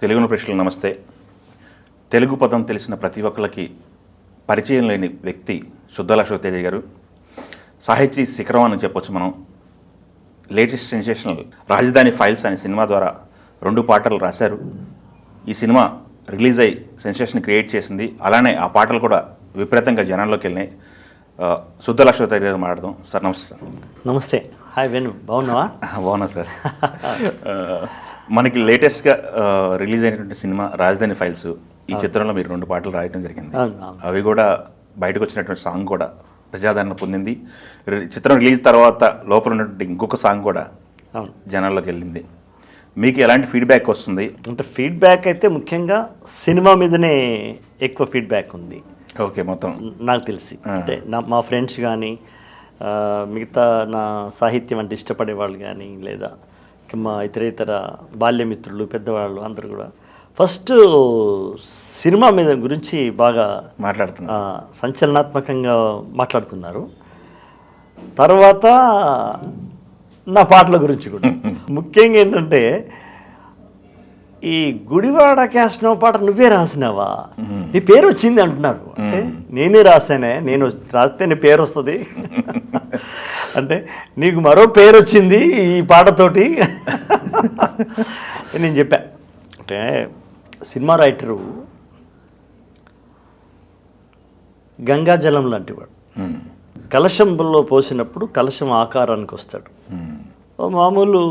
తెలుగును ప్రేక్షకులకు నమస్తే. తెలుగు పదం తెలిసిన ప్రతి ఒక్కరికి పరిచయం లేని వ్యక్తి సుద్దాల అశోక్ తేజ గారు. సాహితీ శిఖరం అని చెప్పొచ్చు మనం. లేటెస్ట్ సెన్సేషనల్ రాజధాని ఫైల్స్ అనే సినిమా ద్వారా 2 పాటలు రాశారు. ఈ సినిమా రిలీజ్ అయ్యి సెన్సేషన్ క్రియేట్ చేసింది. అలానే ఆ పాటలు కూడా విపరీతంగా జనాల్లోకి వెళ్ళినాయి. సుద్దాల అశోక్ తేజ గారు మాట్లాడదాం. సార్ నమస్తే. సార్ నమస్తే. హాయ్ వేణు, బాగున్నావా? బాగున్నా సార్. మనకి లేటెస్ట్గా రిలీజ్ అయినటువంటి సినిమా రాజధాని ఫైల్స్. ఈ చిత్రంలో మీరు 2 పాటలు రాయడం జరిగింది. అవి కూడా బయటకు వచ్చినటువంటి సాంగ్ కూడా ప్రజాదరణ పొందింది. చిత్రం రిలీజ్ తర్వాత లోపల ఉన్నటువంటి ఇంకొక సాంగ్ కూడా జనాల్లోకి వెళ్ళింది. మీకు ఎలాంటి ఫీడ్బ్యాక్ వస్తుంది? అంటే ఫీడ్బ్యాక్ అయితే ముఖ్యంగా సినిమా మీదనే ఎక్కువ ఫీడ్బ్యాక్ ఉంది. ఓకే, మొత్తం నాకు తెలిసి అంటే మా ఫ్రెండ్స్ కానీ మిగతా నా సాహిత్యం అంటే ఇష్టపడే వాళ్ళు కానీ లేదా మా ఇతర బాల్యమిత్రులు పెద్దవాళ్ళు అందరూ కూడా ఫస్ట్ సినిమా మీద గురించి బాగా మాట్లాడుతున్నారు, సంచలనాత్మకంగా మాట్లాడుతున్నారు. తర్వాత నా పాటల గురించి కూడా ముఖ్యంగా ఏంటంటే ఈ గుడివాడ క్యాస్నో పాట నువ్వే రాసినావా, నీ పేరు వచ్చింది అంటున్నారు. అంటే నేనే రాశానే, నేను రాస్తే నీ పేరు వస్తుంది అంటే నీకు మరో పేరు వచ్చింది ఈ పాటతోటి నేను చెప్పా. అంటే సినిమా రైటరు గంగాజలం లాంటివాడు. కలశంలో పోసినప్పుడు కలశం ఆకారానికి వస్తాడు. మామూలు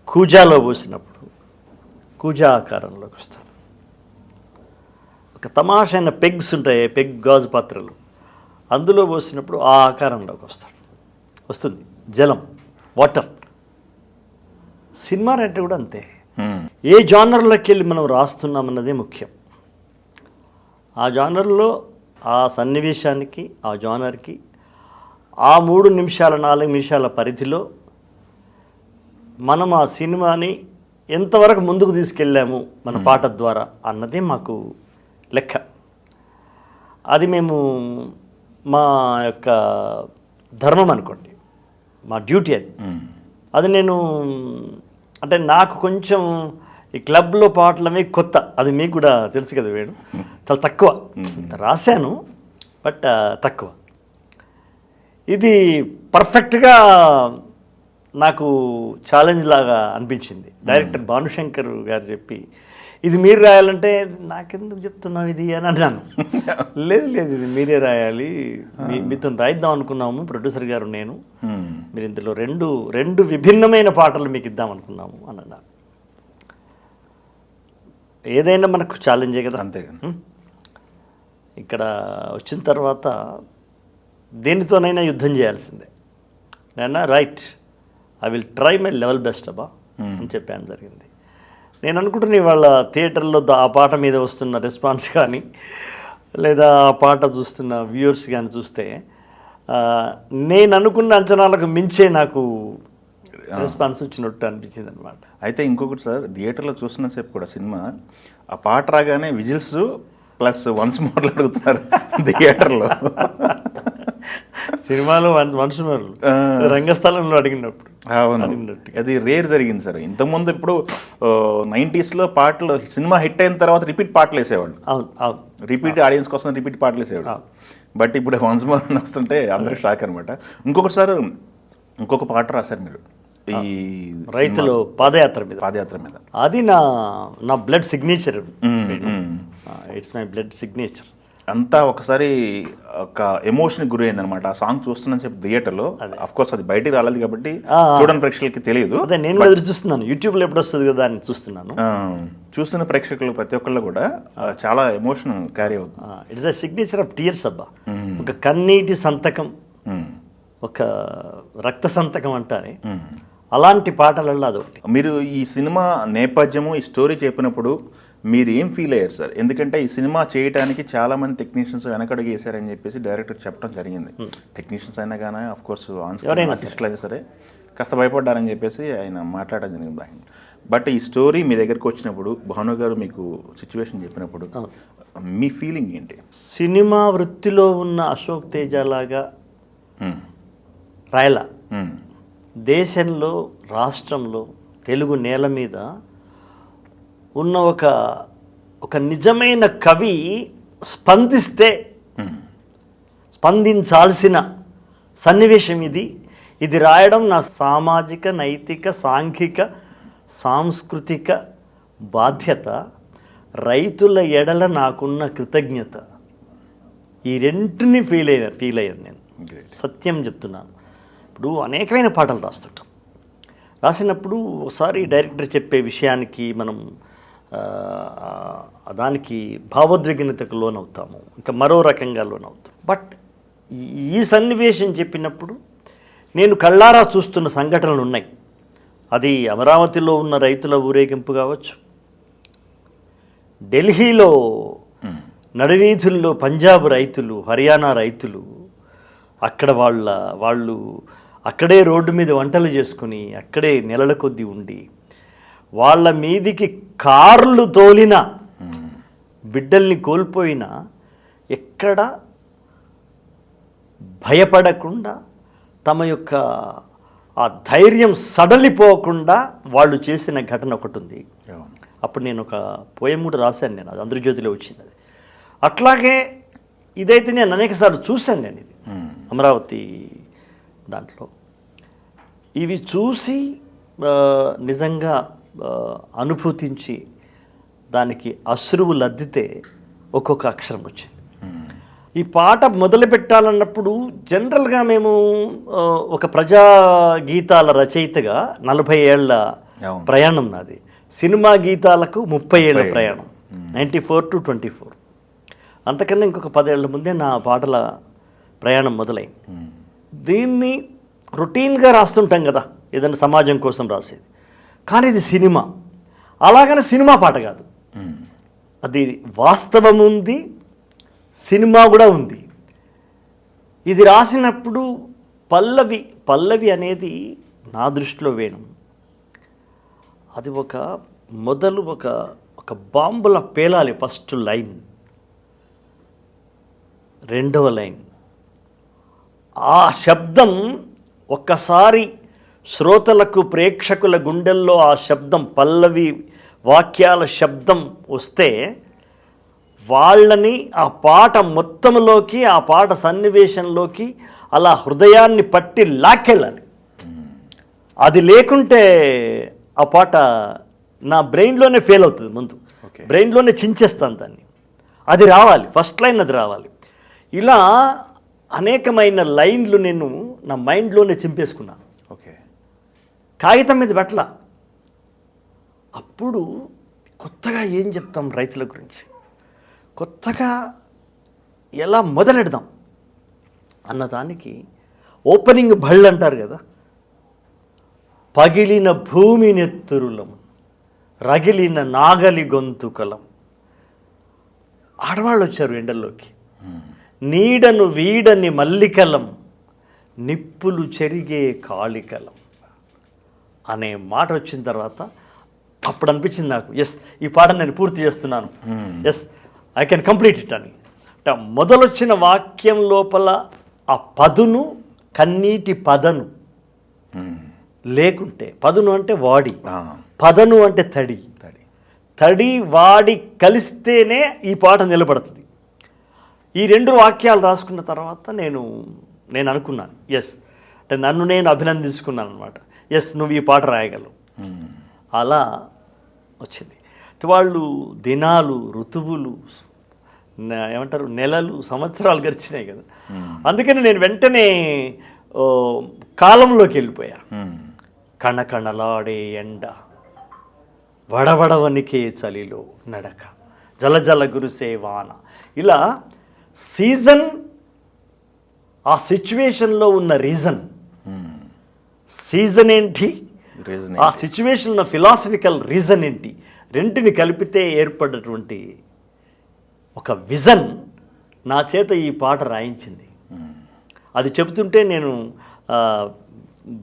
కూజాలో పోసినప్పుడు కూజా ఆకారంలోకి వస్తాడు. ఒక తమాషైన పెగ్స్ ఉంటాయి, పెగ్ గాజు పాత్రలు, అందులో పోసినప్పుడు ఆ ఆకారంలోకి వస్తుంది జలం, వాటర్. సినిమా రైటర్ కూడా అంతే. ఏ జానర్లోకి వెళ్ళి మనం రాస్తున్నామన్నదే ముఖ్యం. ఆ జానర్లో ఆ సన్నివేశానికి ఆ జానర్కి ఆ 3 నిమిషాల 4 నిమిషాల పరిధిలో మనం ఆ సినిమాని ఎంతవరకు ముందుకు తీసుకెళ్ళాము మన పాట ద్వారా అన్నదే మాకు లెక్క. అది మేము మా యొక్క ధర్మం అనుకోండి, మా డ్యూటీ అది. అది నేను అంటే నాకు కొంచెం ఈ క్లబ్లో పాటలమే కొత్త, అది మీకు కూడా తెలుసు కదా వేణు. చాలా తక్కువ రాశాను, బట్ తక్కువ. ఇది పర్ఫెక్ట్గా నాకు ఛాలెంజ్ లాగా అనిపించింది. డైరెక్టర్ భానుశంకర్ గారు చెప్పి ఇది మీరు రాయాలంటే నాకెందుకు చెప్తున్నావు ఇది అని అన్నాను. లేదు ఇది మీరే రాయాలి, మీతో రాయిద్దాం అనుకున్నాము ప్రొడ్యూసర్ గారు నేను, మీరు ఇందులో రెండు విభిన్నమైన పాటలు మీకు ఇద్దాం అనుకున్నాము అని అన్నారు. ఏదైనా మనకు ఛాలెంజే కదా. అంతేగా. ఇక్కడ వచ్చిన తర్వాత దేనితోనైనా యుద్ధం చేయాల్సిందే. నేను right, I will try my level best అబ్బా అని చెప్పాను జరిగింది. నేను అనుకుంటున్నా ఇవాళ థియేటర్లో ఆ పాట మీద వస్తున్న రెస్పాన్స్ కానీ లేదా ఆ పాట చూస్తున్న వ్యూవర్స్ కానీ చూస్తే నేను అనుకున్న అంచనాలకు మించే నాకు రెస్పాన్స్ వచ్చినట్టు అనిపించింది అనమాట. అయితే ఇంకొకటి సార్, థియేటర్లో చూస్తున్నసేపు కూడా సినిమా ఆ పాట రాగానే విజిల్స్ ప్లస్ వన్స్ మోర్లు అడుగుతున్నారు థియేటర్లో. సినిమాలో వన్స్ మోర్లు రంగస్థలంలో అడిగినప్పుడు అది రేర్ జరిగింది సార్. ఇంతకుముందు ఇప్పుడు 90s పాటలు సినిమా హిట్ అయిన తర్వాత రిపీట్ పాటలు వేసేవాళ్ళు. అవును, రిపీట్ ఆడియన్స్ కోసం రిపీట్ పాటలు వేసేవాళ్ళు. బట్ ఇప్పుడు వన్స్ మోర్ వస్తుంటే అందరూ షాక్ అనమాట. ఇంకొకటి సార్, ఇంకొక పాట రాశారు మీరు ఈ రైతులు పాదయాత్ర మీద. అది నా blood signature. It's my blood signature. అంతా ఒకసారి ఒక ఎమోషన్ గురి అయింది అనమాట. ఆ సాంగ్ చూస్తున్నాను చెప్పి థియేటర్లో. అఫ్ కోర్స్ అది బయటికి రాలేదు కాబట్టి చూడని ప్రేక్షకులకి తెలియదు. అదే నేను ఎదురు చూస్తున్నాను, యూట్యూబ్లో ఎప్పుడు వస్తుంది కదా అని చూస్తున్నాను. చూస్తున్న ప్రేక్షకులు ప్రతి ఒక్కళ్ళు కూడా చాలా ఎమోషన్ క్యారీ అవుతుంది. It's the signature of tears అబ్బా. ఒక కన్నీటి సంతకం, ఒక రక్త సంతకం అంటారే, అలాంటి పాటలలో అదొకటి. మీరు ఈ సినిమా నేపథ్యము ఈ స్టోరీ చెప్పినప్పుడు మీరు ఏం ఫీల్ అయ్యారు సార్? ఎందుకంటే ఈ సినిమా చేయడానికి చాలామంది టెక్నీషియన్స్ వెనకడుగు వేశారని చెప్పేసి డైరెక్టర్ చెప్పడం జరిగింది. టెక్నీషియన్స్ అయినా కానీ అఫ్ కోర్స్ ఆర్టిస్టులు అయినా సరే కాస్త భయపడ్డారని చెప్పేసి ఆయన మాట్లాడడం జరిగింది ఆయన. బట్ ఈ స్టోరీ మీ దగ్గరికి వచ్చినప్పుడు భాను గారు మీకు సిచ్యువేషన్ చెప్పినప్పుడు మీ ఫీలింగ్ ఏంటి? సినిమా వృత్తిలో ఉన్న అశోక్ తేజ లాగా రాయలా, దేశంలో రాష్ట్రంలో తెలుగు నేల మీద ఉన్న ఒక నిజమైన కవి స్పందిస్తే స్పందించాల్సిన సన్నివేశం ఇది రాయడం నా సామాజిక, నైతిక, సాంఘిక, సాంస్కృతిక బాధ్యత, రైతుల ఎడల నాకున్న కృతజ్ఞత. ఈ రెంటిని ఫీల్ అయ్యాను నేను. సత్యం చెప్తున్నాను. ఇప్పుడు అనేకమైన పాటలు రాసినప్పుడు ఒకసారి డైరెక్టర్ చెప్పే విషయానికి మనం దానికి భావోద్విగ్నతకు లోనవుతాము, ఇంకా మరో రకంగా లోనవుతాం. బట్ ఈ సన్నివేశం చెప్పినప్పుడు నేను కళ్ళారా చూస్తున్న సంఘటనలు ఉన్నాయి. అది అమరావతిలో ఉన్న రైతుల ఊరేగింపు కావచ్చు, ఢిల్లీలో నడివీధుల్లో పంజాబ్ రైతులు, హర్యానా రైతులు అక్కడ వాళ్ళు అక్కడే రోడ్డు మీద వంటలు చేసుకుని అక్కడే నెలల కొద్దీ ఉండి వాళ్ళ మీదికి కార్లు తోలిన బిడ్డల్ని కోల్పోయిన ఎక్కడ భయపడకుండా తమ యొక్క ఆ ధైర్యం సడలిపోకుండా వాళ్ళు చేసిన ఘటన ఒకటి ఉంది. అప్పుడు నేను ఒక పోయం కూడా రాశాను, నేను అది ఆంధ్రజ్యోతిలో వచ్చింది. అది అట్లాగే ఇదైతే నేను అనేకసార్లు చూశాను. నేను ఇది అమరావతి దాంట్లో ఇవి చూసి నిజంగా అనుభూతించి దానికి అశ్రువులు అద్దితే ఒక్కొక్క అక్షరం వచ్చింది. ఈ పాట మొదలు పెట్టాలన్నప్పుడు జనరల్గా మేము ఒక ప్రజా గీతాల రచయితగా 40 ఏళ్ల ప్రయాణం నాది. సినిమా గీతాలకు 30 ఏళ్ల ప్రయాణం, 94 to 24. అంతకన్నా ఇంకొక 10 ఏళ్ల ముందే నా పాటల ప్రయాణం మొదలైంది. దీన్ని రొటీన్గా రాస్తుంటాం కదా, ఏదైనా సమాజం కోసం రాసేది. కానీ ఇది సినిమా, అలాగనే సినిమా పాట కాదు, అది వాస్తవం ఉంది, సినిమా కూడా ఉంది. ఇది రాసినప్పుడు పల్లవి అనేది నా దృష్టిలో వేణం. అది మొదలు ఒక బాంబుల పేలాలి. ఫస్ట్ లైన్, రెండవ లైన్, ఆ శబ్దం ఒక్కసారి శ్రోతలకు, ప్రేక్షకుల గుండెల్లో ఆ శబ్దం, పల్లవి వాక్యాల శబ్దం వస్తే వాళ్ళని ఆ పాట మొత్తంలోకి, ఆ పాట సన్నివేశంలోకి అలా హృదయాన్ని పట్టి లాక్కెళ్ళాలి. అది లేకుంటే ఆ పాట నా బ్రెయిన్లోనే ఫెయిల్ అవుతుంది. ముందు బ్రెయిన్లోనే చించేస్తాను దాన్ని. అది రావాలి, ఫస్ట్ లైన్ అది రావాలి. ఇలా అనేకమైన లైన్లు నేను నా మైండ్లోనే చింపేసుకున్నాను. కాగితం మీద పెట్టల. అప్పుడు కొత్తగా ఏం చెప్తాం రైతుల గురించి, కొత్తగా ఎలా మొదలెడదాం అన్నదానికి ఓపెనింగ్ బళ్ళు అంటారు కదా. పగిలిన భూమి నెత్తురులం, రగిలిన నాగలి గొంతుకలం. ఆడవాళ్ళు వచ్చారు ఎండల్లోకి. నీడను వీడని మల్లికలం, నిప్పులు చెరిగే కాళికలం అనే మాట వచ్చిన తర్వాత అప్పుడు అనిపించింది నాకు, ఎస్, ఈ పాటను నేను పూర్తి చేస్తున్నాను, yes, I can complete it అని. మొదలొచ్చిన వాక్యం లోపల ఆ పదును, కన్నీటి పదను లేకుంటే, పదును అంటే వాడి, పదను అంటే తడి వాడి కలిస్తేనే ఈ పాట నిలబడుతుంది. ఈ 2 వాక్యాలు రాసుకున్న తర్వాత నేను అనుకున్నాను, ఎస్, అంటే నన్ను నేను అభినందించుకున్నాను అనమాట. ఎస్, నువ్వు ఈ పాట రాయగలవు. అలా వచ్చింది. వాళ్ళు దినాలు, ఋతువులు, ఏమంటారు, నెలలు, సంవత్సరాలు గడిచినాయి కదా. అందుకని నేను వెంటనే కాలంలోకి వెళ్ళిపోయా. కణకణలాడే ఎండ, వడవడవనికే చలిలో నడక, జలజల గురిసే వాన. ఇలా సీజన్, ఆ సిచ్యువేషన్లో ఉన్న రీజన్, సీజన్ ఏంటి, ఆ సిచ్యువేషన్లో ఫిలాసఫికల్ రీజన్ ఏంటి, రెంటిని కలిపితే ఏర్పడినటువంటి ఒక విజన్ నా చేత ఈ పాట రాయించింది. అది చెబుతుంటే నేను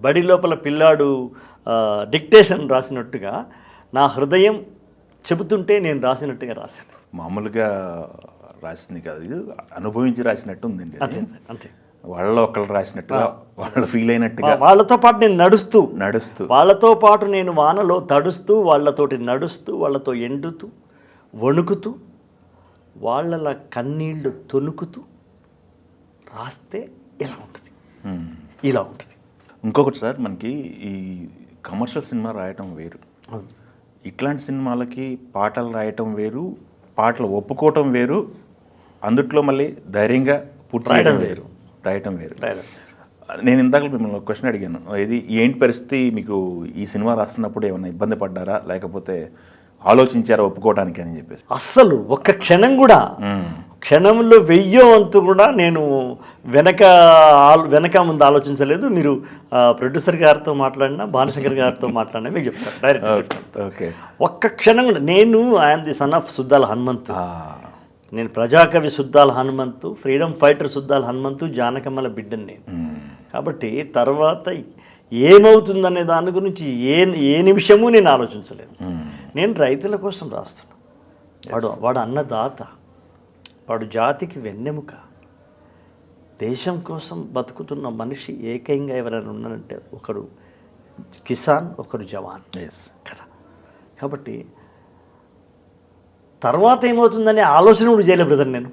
బడి లోపల పిల్లాడు డిక్టేషన్ రాసినట్టుగా నా హృదయం చెబుతుంటే నేను రాసినట్టుగా రాశాను. మామూలుగా రాసింది కాదు, ఇది అనుభవించి రాసినట్టు ఉందండి. అంతే అంతే. వాళ్ళలో ఒకళ్ళు రాసినట్టుగా వాళ్ళు ఫీల్ అయినట్టుగా వాళ్ళతో పాటు నేను నడుస్తూ వాళ్ళతో పాటు నేను వానలో తడుస్తూ, వాళ్ళతోటి నడుస్తూ, వాళ్ళతో ఎండుతూ, వణుకుతూ, వాళ్ళ కన్నీళ్లు తొణుకుతూ రాస్తే ఇలా ఉంటుంది, ఇలా ఉంటుంది. ఇంకొకటి సార్, మనకి ఈ కమర్షియల్ సినిమా రాయటం వేరు, ఇట్లాంటి సినిమాలకి పాటలు రాయటం వేరు, పాటలు ఒప్పుకోవటం వేరు, అందుట్లో మళ్ళీ ధైర్యంగా పూర్తి రాయటం వేరు. నేను ఇందాక మిమ్మల్ని ఒక క్వశ్చన్ అడిగాను, ఇది ఏంటి పరిస్థితి, మీకు ఈ సినిమా రాస్తున్నప్పుడు ఏమైనా ఇబ్బంది పడ్డారా, లేకపోతే ఆలోచించారా ఒప్పుకోవడానికి అని చెప్పేసి? అస్సలు ఒక్క క్షణం కూడా, క్షణంలో 1000 వంతు కూడా నేను వెనక ముందు ఆలోచించలేదు. మీరు ప్రొడ్యూసర్ గారితో మాట్లాడినా, భానుశంకర్ గారితో మాట్లాడినా మీకు చెప్తాను, డైరెక్ట్. ఓకే, ఒక్క క్షణం కూడా. నేను I'm the son of Suddala Hanumanthu. నేను ప్రజాకవి సుద్దాల హనుమంతు, ఫ్రీడమ్ ఫైటర్ సుద్దాల హనుమంతు, జానకమ్మల బిడ్డని నేను. కాబట్టి తర్వాత ఏమవుతుందనే దాని గురించి ఏ నిమిషము నేను ఆలోచించలేను. నేను రైతుల కోసం రాస్తున్నా. వాడు అన్నదాత, వాడు జాతికి వెన్నెముక. దేశం కోసం బతుకుతున్న మనిషి ఏకంగా ఎవరైనా ఉన్నారంటే ఒకడు కిసాన్, ఒకరు జవాన్ కదా. కాబట్టి తర్వాత ఏమవుతుందనే ఆలోచన కూడా చేయలేదు బ్రదర్ నేను.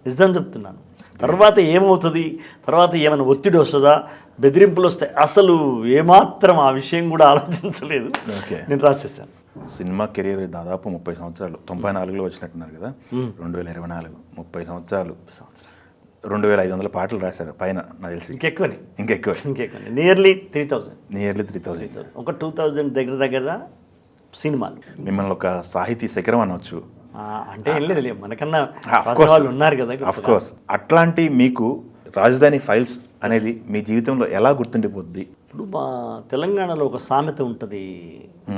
నిజం చెప్తున్నాను. తర్వాత ఏమవుతుంది, తర్వాత ఏమైనా ఒత్తిడి వస్తుందా, బెదిరింపులు వస్తాయి, అసలు ఏమాత్రం ఆ విషయం కూడా ఆలోచించలేదు. నేను రాసేసాను. సినిమా కెరీర్ దాదాపు 30 సంవత్సరాలు, 94లో వచ్చినట్టున్నారు కదా, 2024 30 సంవత్సరాలు, 2500 పాటలు రాశారు పైన, నాకు తెలిసి ఇంకెక్కువ నియర్లీ 3000 ఒక 2000 దగ్గర సినిమాలు. మిమ్మల్ని ఒక సాహితీ శిఖరం అనవచ్చు అంటే ఏం లేదు, మనకన్నా వాళ్ళు ఉన్నారు కదా. అఫ్కోర్స్. అట్లాంటి మీకు రాజధాని ఫైల్స్ అనేది మీ జీవితంలో ఎలా గుర్తుండిపోద్ది? ఇప్పుడు మా తెలంగాణలో ఒక సామెత ఉంటుంది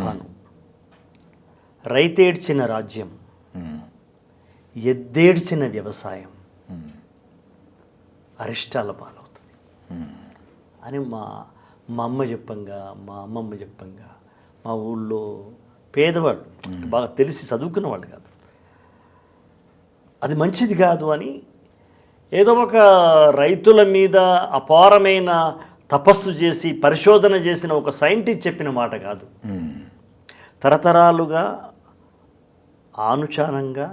భాను, రైతేడ్చిన రాజ్యం, ఎద్దేడ్చిన వ్యవసాయం అరిష్టాల పాలవుతుంది అని మా అమ్మ చెప్పంగా, మా అమ్మమ్మ చెప్పంగా, మా ఊళ్ళో పేదవాళ్ళు, బాగా తెలిసి చదువుకున్న వాళ్ళు కాదు, అది మంచిది కాదు అని ఏదో ఒక రైతుల మీద అపారమైన తపస్సు చేసి పరిశోధన చేసిన ఒక సైంటిస్ట్ చెప్పిన మాట కాదు. తరతరాలుగా ఆనుచానంగా,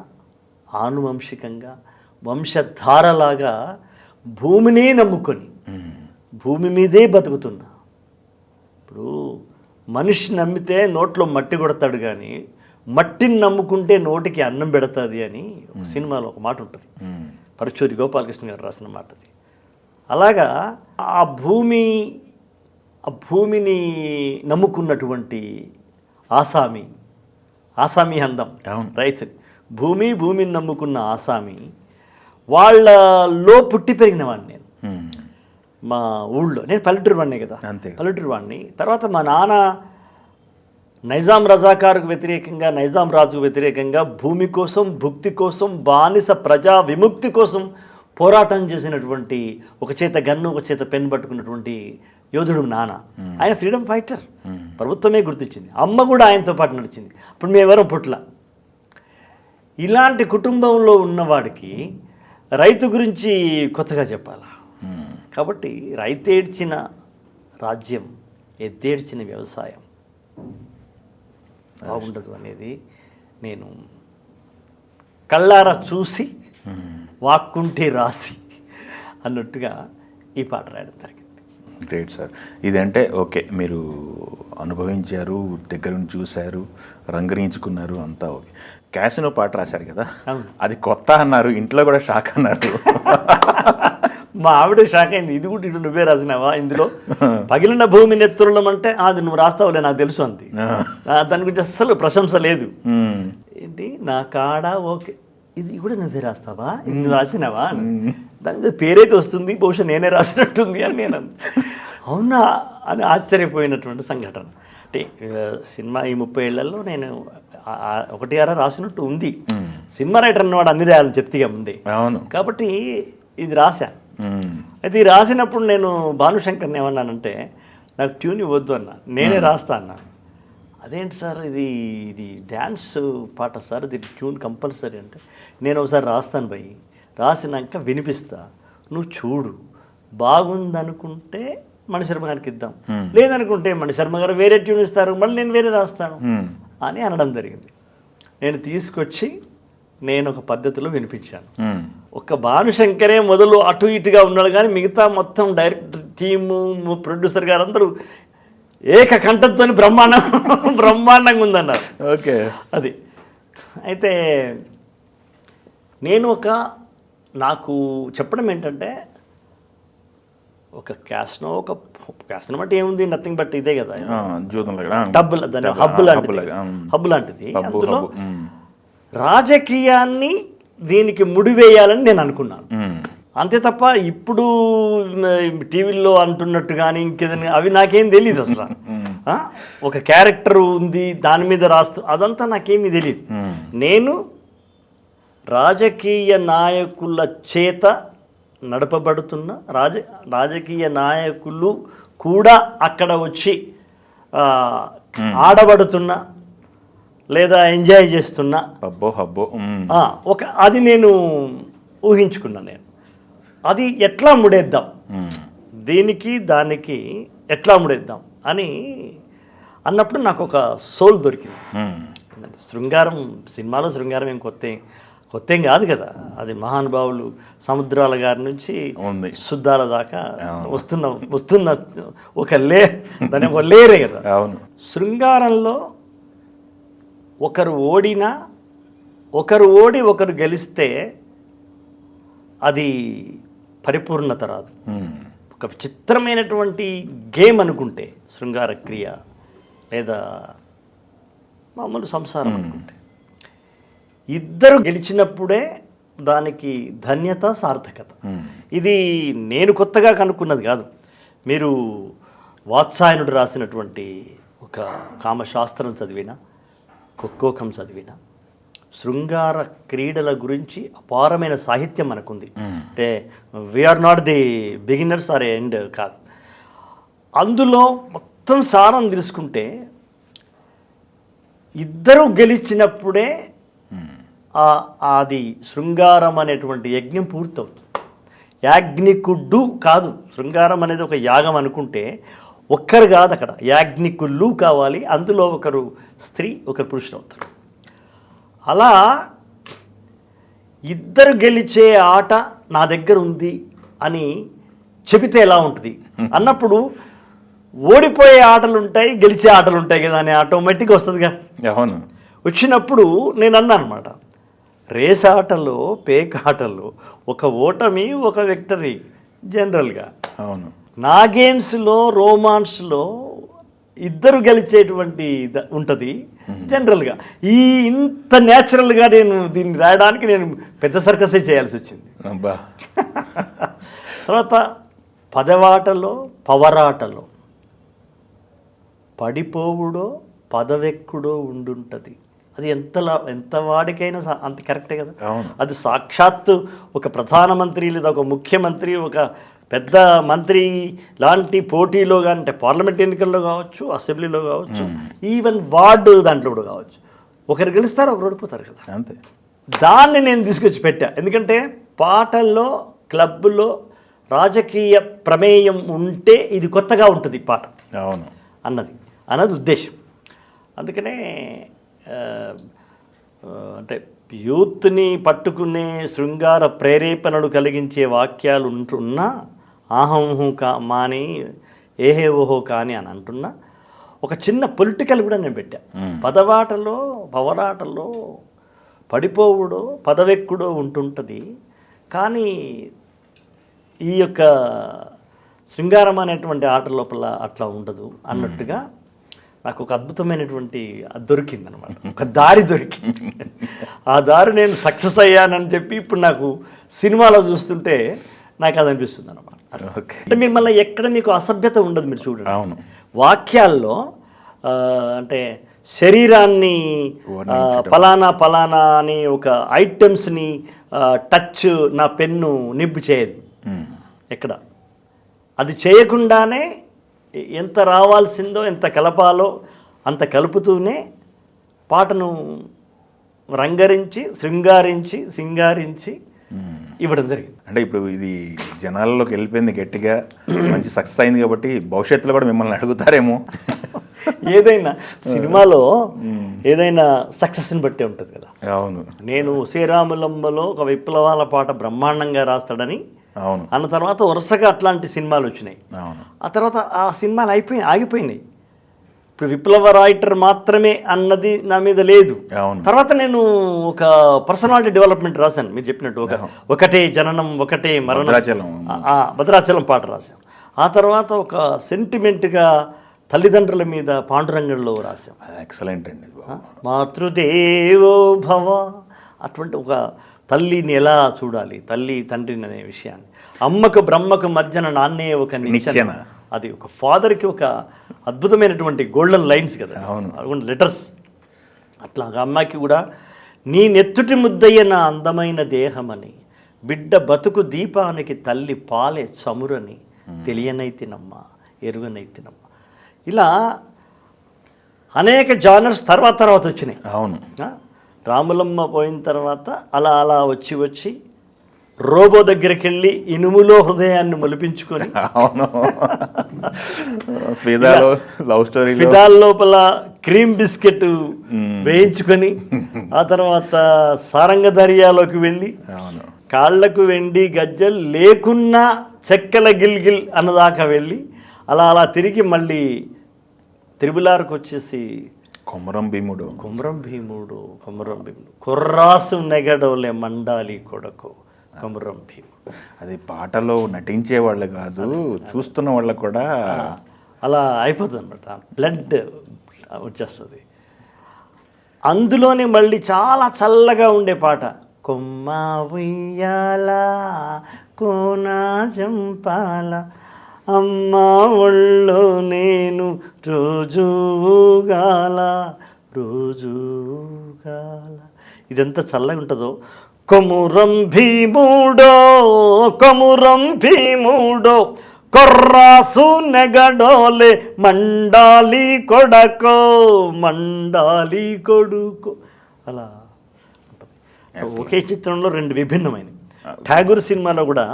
ఆనువంశికంగా, వంశధారలాగా భూమినే నమ్ముకొని భూమి మీదే బతుకుతున్నా. ఇప్పుడు మనిషి నమ్మితే నోట్లో మట్టి కొడతాడు, కానీ మట్టిని నమ్ముకుంటే నోటికి అన్నం పెడతాది అని ఒక సినిమాలో ఒక మాట ఉంటుంది, పరుచూరి గోపాలకృష్ణ గారు రాసిన మాట అది. అలాగా ఆ భూమిని నమ్ముకున్నటువంటి ఆసామి అందం రైతుని, భూమిని నమ్ముకున్న ఆసామి వాళ్ళలో పుట్టి పెరిగిన వాడిని నేను. మా ఊళ్ళో నేను పల్లెటూరు వాడినే కదా, పల్లెటూరు వాడిని. తర్వాత మా నాన్న నైజాం రజాకారుకు వ్యతిరేకంగా, నైజాం రాజుకు వ్యతిరేకంగా భూమి కోసం, భుక్తి కోసం, బానిస ప్రజా విముక్తి కోసం పోరాటం చేసినటువంటి, ఒక చేత గన్ను ఒక చేత పెన్ పట్టుకున్నటువంటి యోధుడు నాన్న. ఆయన ఫ్రీడమ్ ఫైటర్, ప్రభుత్వమే గుర్తించింది. అమ్మ కూడా ఆయనతో పాటు నడిచింది. అప్పుడు మేమెవరం పుట్ల. ఇలాంటి కుటుంబంలో ఉన్నవాడికి రైతు గురించి కొత్తగా చెప్పాలా? కాబట్టి రైతేడ్చిన రాజ్యం, ఎద్దేడ్చిన వ్యవసాయం బాగుండదు అనేది నేను కళ్ళారా చూసి వాక్కుంటే రాసి అన్నట్టుగా ఈ పాట రాయడం జరిగింది. Great sir. ఇదంటే ఓకే, మీరు అనుభవించారు, దగ్గర నుంచి చూశారు, రంగరించుకున్నారు, అంతా ఓకే. క్యాసినో పాట రాశారు కదా, అది కొత్త అన్నారు, ఇంట్లో కూడా షాక్ అన్నారు. మా ఆవిడ షాక్ అయింది, ఇది కూడా ఇటు నువ్వే రాసినావా, ఇందులో పగిలిన భూమి నెత్తురలం అంటే అది నువ్వు రాస్తావులే నాకు తెలుసు అంది. దాని గురించి అస్సలు ప్రశంస లేదు. ఏంటి నా కాడ ఓకే, ఇది కూడా నువ్వే రాస్తావా, ఇది నువ్వు రాసినావా, దాని పేరైతే వస్తుంది, బహుశా నేనే రాసినట్టుంది అని నేను అవునా అని ఆశ్చర్యపోయినటువంటి సంఘటన. అంటే సినిమా ఈ 30 ఏళ్లలో నేను 1-6 రాసినట్టు ఉంది. సినిమా రైటర్ అన్నవాడు అన్ని రాయాలని చెప్తే ముందే, కాబట్టి ఇది రాశా. అయితే ఈ రాసినప్పుడు నేను భానుశంకర్ని ఏమన్నానంటే, నాకు ట్యూన్ ఇవ్వద్దు అన్న, నేనే రాస్తా అన్నా. అదేంటి సార్, ఇది డ్యాన్స్ పాట సార్, ఇది ట్యూన్ కంపల్సరీ అంటే, నేను ఒకసారి రాస్తాను భయ్, రాసినాక వినిపిస్తా, నువ్వు చూడు, బాగుందనుకుంటే మణిశర్మ గారికి ఇద్దాం, లేదనుకుంటే మణిశర్మ గారు వేరే ట్యూన్ ఇస్తారు, మళ్ళీ నేను వేరే రాస్తాను అని అనడం జరిగింది. నేను తీసుకొచ్చి నేను ఒక పద్ధతిలో వినిపించాను. ఒక భానుశంకరే మొదలు అటు ఇటుగా ఉన్నాడు, కానీ మిగతా మొత్తం డైరెక్టర్ టీము ప్రొడ్యూసర్ గారు అందరూ ఏకకంఠంతో బ్రహ్మాండంగా ఉందన్నారు. ఓకే, అది అయితే నేను నాకు చెప్పడం ఏంటంటే, ఒక క్యాస్నో బట్టి ఏముంది, నథింగ్ బట్ ఇదే కదా, హబ్ లాంటిది. అందులో రాజకీయాన్ని దీనికి ముడివేయాలని నేను అనుకున్నాను, అంతే తప్ప ఇప్పుడు టీవీల్లో అంటున్నట్టు కానీ ఇంకేదైనా అవి నాకేం తెలియదు అసలు. ఒక క్యారెక్టర్ ఉంది దాని మీద రాస్తూ అదంతా నాకేమీ తెలియదు. నేను రాజకీయ నాయకుల చేత నడపబడుతున్న రాజకీయ నాయకులు కూడా అక్కడ వచ్చి ఆడబడుతున్నా లేదా ఎంజాయ్ చేస్తున్నా అది నేను ఊహించుకున్నాను. నేను అది ఎట్లా ముడేద్దాం, దీనికి దానికి ఎట్లా ముడేద్దాం అని అన్నప్పుడు నాకు ఒక సోల్ దొరికింది. శృంగారం సినిమాలో శృంగారం ఏం కొత్త ఏం కాదు కదా, అది మహానుభావులు సముద్రాల గారి నుంచి శుద్ధాల దాకా వస్తున్న దాని ఒక లేరే కదా. శృంగారంలో ఒకరు ఓడినా, ఒకరు ఓడి ఒకరు గెలిస్తే అది పరిపూర్ణత రాదు. ఒక విచిత్రమైనటువంటి గేమ్ అనుకుంటే శృంగార క్రియ లేదా మామూలు సంసారం అనుకుంటే, ఇద్దరు గెలిచినప్పుడే దానికి ధన్యత, సార్థకత. ఇది నేను కొత్తగా కనుక్కున్నది కాదు. మీరు వాత్సాయనుడు రాసినటువంటి ఒక కామశాస్త్రం చదివినా, కొక్కోకం చదివినా, శృంగార క్రీడల గురించి అపారమైన సాహిత్యం మనకుంది. అంటే we're not the beginners or end కాదు. అందులో మొత్తం సారం తెలుసుకుంటే ఇద్దరు గెలిచినప్పుడే అది శృంగారం అనేటువంటి యజ్ఞం పూర్తవుతుంది. యాజ్ఞికుడు కాదు, శృంగారం అనేది ఒక యాగం అనుకుంటే ఒక్కరు కాదు, అక్కడ యాజ్ఞికులు కావాలి. అందులో ఒకరు స్త్రీ, ఒకరు పురుషుడు అవుతారు. అలా ఇద్దరు గెలిచే ఆట నా దగ్గర ఉంది అని చెబితే ఎలా ఉంటుంది అన్నప్పుడు, ఓడిపోయే ఆటలు ఉంటాయి, గెలిచే ఆటలు ఉంటాయి కదా అని ఆటోమేటిక్గా వస్తుందిగా. అవును, వచ్చినప్పుడు నేను అన్నా అనమాట, రేస్ ఆటలో, పేక్ ఆటలో ఒక ఓటమి, ఒక విక్టరీ జనరల్గా. అవును, నా గేమ్స్లో, రోమాన్స్లో ఇద్దరు గెలిచేటువంటి ఉంటుంది జనరల్గా. ఇంత న్యాచురల్గా నేను దీన్ని రాయడానికి నేను పెద్ద సర్కసే చేయాల్సి వచ్చింది. తర్వాత పదవాటలో, పవరాటలో పడిపోవుడో పదవెక్కుడో ఉండుంటుంది. అది ఎంత వాడికైనా అంత కరెక్టే కదా. అది సాక్షాత్తు ఒక ప్రధానమంత్రి లేదా ఒక ముఖ్యమంత్రి, ఒక పెద్ద మంత్రి లాంటి పోటీలో కానీ, అంటే పార్లమెంట్ ఎన్నికల్లో కావచ్చు, అసెంబ్లీలో కావచ్చు, ఈవెన్ వార్డు దాంట్లో కూడా కావచ్చు, ఒకరు గెలుస్తారు, ఒకరు ఓడిపోతారు కదా. అంతే. దాన్ని నేను తీసుకొచ్చి పెట్టా. ఎందుకంటే పాటల్లో, క్లబ్బుల్లో రాజకీయ ప్రమేయం ఉంటే ఇది కొత్తగా ఉంటుంది పాట. అవును అన్నది ఉద్దేశం. అందుకనే అంటే యూత్ని పట్టుకునే శృంగార ప్రేరేపణలు కలిగించే వాక్యాలు ఉంటున్నా, ఆహంహు మాని ఏహే ఓహో కానీ అని అంటున్నా, ఒక చిన్న పొలిటికల్ కూడా నేను పెట్టా. పదవాటలో, పవరాటలో పడిపోవుడో పదవెక్కుడో ఉంటుంటుంది, కానీ ఈ యొక్క శృంగారం అనేటువంటి ఆట లోపల అట్లా ఉండదు అన్నట్టుగా నాకు ఒక అద్భుతమైనటువంటి దొరికింది అనమాట. ఒక దారి దొరికింది. ఆ దారి నేను సక్సెస్ అయ్యానని చెప్పి ఇప్పుడు నాకు సినిమాలో చూస్తుంటే నాకు అది అనిపిస్తుంది అనమాట. అంటే మిమ్మల్ని ఎక్కడ మీకు అసభ్యత ఉండదు. మీరు చూడండి, అవును, వాక్యాల్లో అంటే శరీరాన్ని పలానా పలానా అని ఒక ఐటమ్స్ని టచ్ నా పెన్ను నిబ్బు చేయదు ఎక్కడ. అది చేయకుండానే ఎంత రావాల్సిందో, ఎంత కలపాలో అంత కలుపుతూనే పాటను రంగరించి, శృంగారించి, సింగారించి ఇవ్వడం జరిగింది. అంటే ఇప్పుడు ఇది జనాల్లోకి వెళ్ళిపోయింది గట్టిగా, మంచి సక్సెస్ అయింది కాబట్టి భవిష్యత్తులో కూడా మిమ్మల్ని అడుగుతారేమో. ఏదైనా సినిమాలో ఏదైనా సక్సెస్ని బట్టే ఉంటుంది కదా. అవును, నేను శ్రీరాములంబలో ఒక విప్లవాల పాట బ్రహ్మాండంగా రాస్తాడని అవును అన్న తర్వాత వరుసగా అట్లాంటి సినిమాలు వచ్చినాయి. అవును, ఆ తర్వాత ఆ సినిమాలు ఆగిపోయినాయి. ఇప్పుడు విప్లవ రైటర్ మాత్రమే అన్నది నా మీద లేదు. అవును. తర్వాత నేను ఒక పర్సనాలిటీ డెవలప్మెంట్ రాశాను, మీరు చెప్పినట్టు ఒకటే జననం ఒకటే మరణం, భద్రాచలం పాట రాశాం. ఆ తర్వాత ఒక సెంటిమెంట్గా తల్లిదండ్రుల మీద పాండురంగంలో రాశాం. ఎక్సలెంట్ అండి. మాతృదేవో భవ, అటువంటి ఒక తల్లిని ఎలా చూడాలి, తల్లి తండ్రిని అనే విషయాన్ని, అమ్మకు బ్రహ్మకు మధ్యన నాన్నే ఒక నిచ్చెన, అది ఒక ఫాదర్కి ఒక అద్భుతమైనటువంటి గోల్డెన్ లైన్స్ కదా, అవును లెటర్స్. అట్లా అమ్మాయికి కూడా నీ నెత్తుటి ముద్దయ్య నా అందమైన దేహమని, బిడ్డ బతుకు దీపానికి తల్లి పాలే చమురని, తెలియనైతినమ్మ ఎరుగనైతినమ్మ, ఇలా అనేక జానర్స్ తర్వాత వచ్చినాయి. అవును, రాములమ్మ పోయిన తర్వాత అలా అలా వచ్చి రోబో దగ్గరికి వెళ్ళి ఇనుములో హృదయాన్ని మొలిపించుకొని, ఫిదాల్ లోపల క్రీమ్ బిస్కెట్ వేయించుకొని, ఆ తర్వాత సారంగ దర్యాలోకి వెళ్ళి కాళ్లకు వెండి గజ్జలు లేకున్నా చెక్కల గిల్గిల్ అన్నదాకా వెళ్ళి అలా అలా తిరిగి మళ్ళీ త్రిబులార్కి వచ్చేసి కొమరం భీముడు కుర్రాసు నెగడోలే మండాలి కొడకు కొమరం భీముడు. అది పాటలో నటించే వాళ్ళు కాదు, చూస్తున్న వాళ్ళకు కూడా అలా అయిపోతుంది అనమాట, బ్లడ్ వచ్చేస్తుంది. అందులోనే మళ్ళీ చాలా చల్లగా ఉండే పాట, కొమ్మ ఉయ్యాల కోనా జంపాల అమ్మ ఒళ్ళో నేను రోజుగాల. ఇదెంత చల్లగా ఉంటుందో. కొమురం భీముడో కొర్రాసు నెగడోలే మండాలి కొడుకో అలా ఒకే చిత్రంలో రెండు విభిన్నమైనవి. ఠాగూర్ సినిమాలో కూడా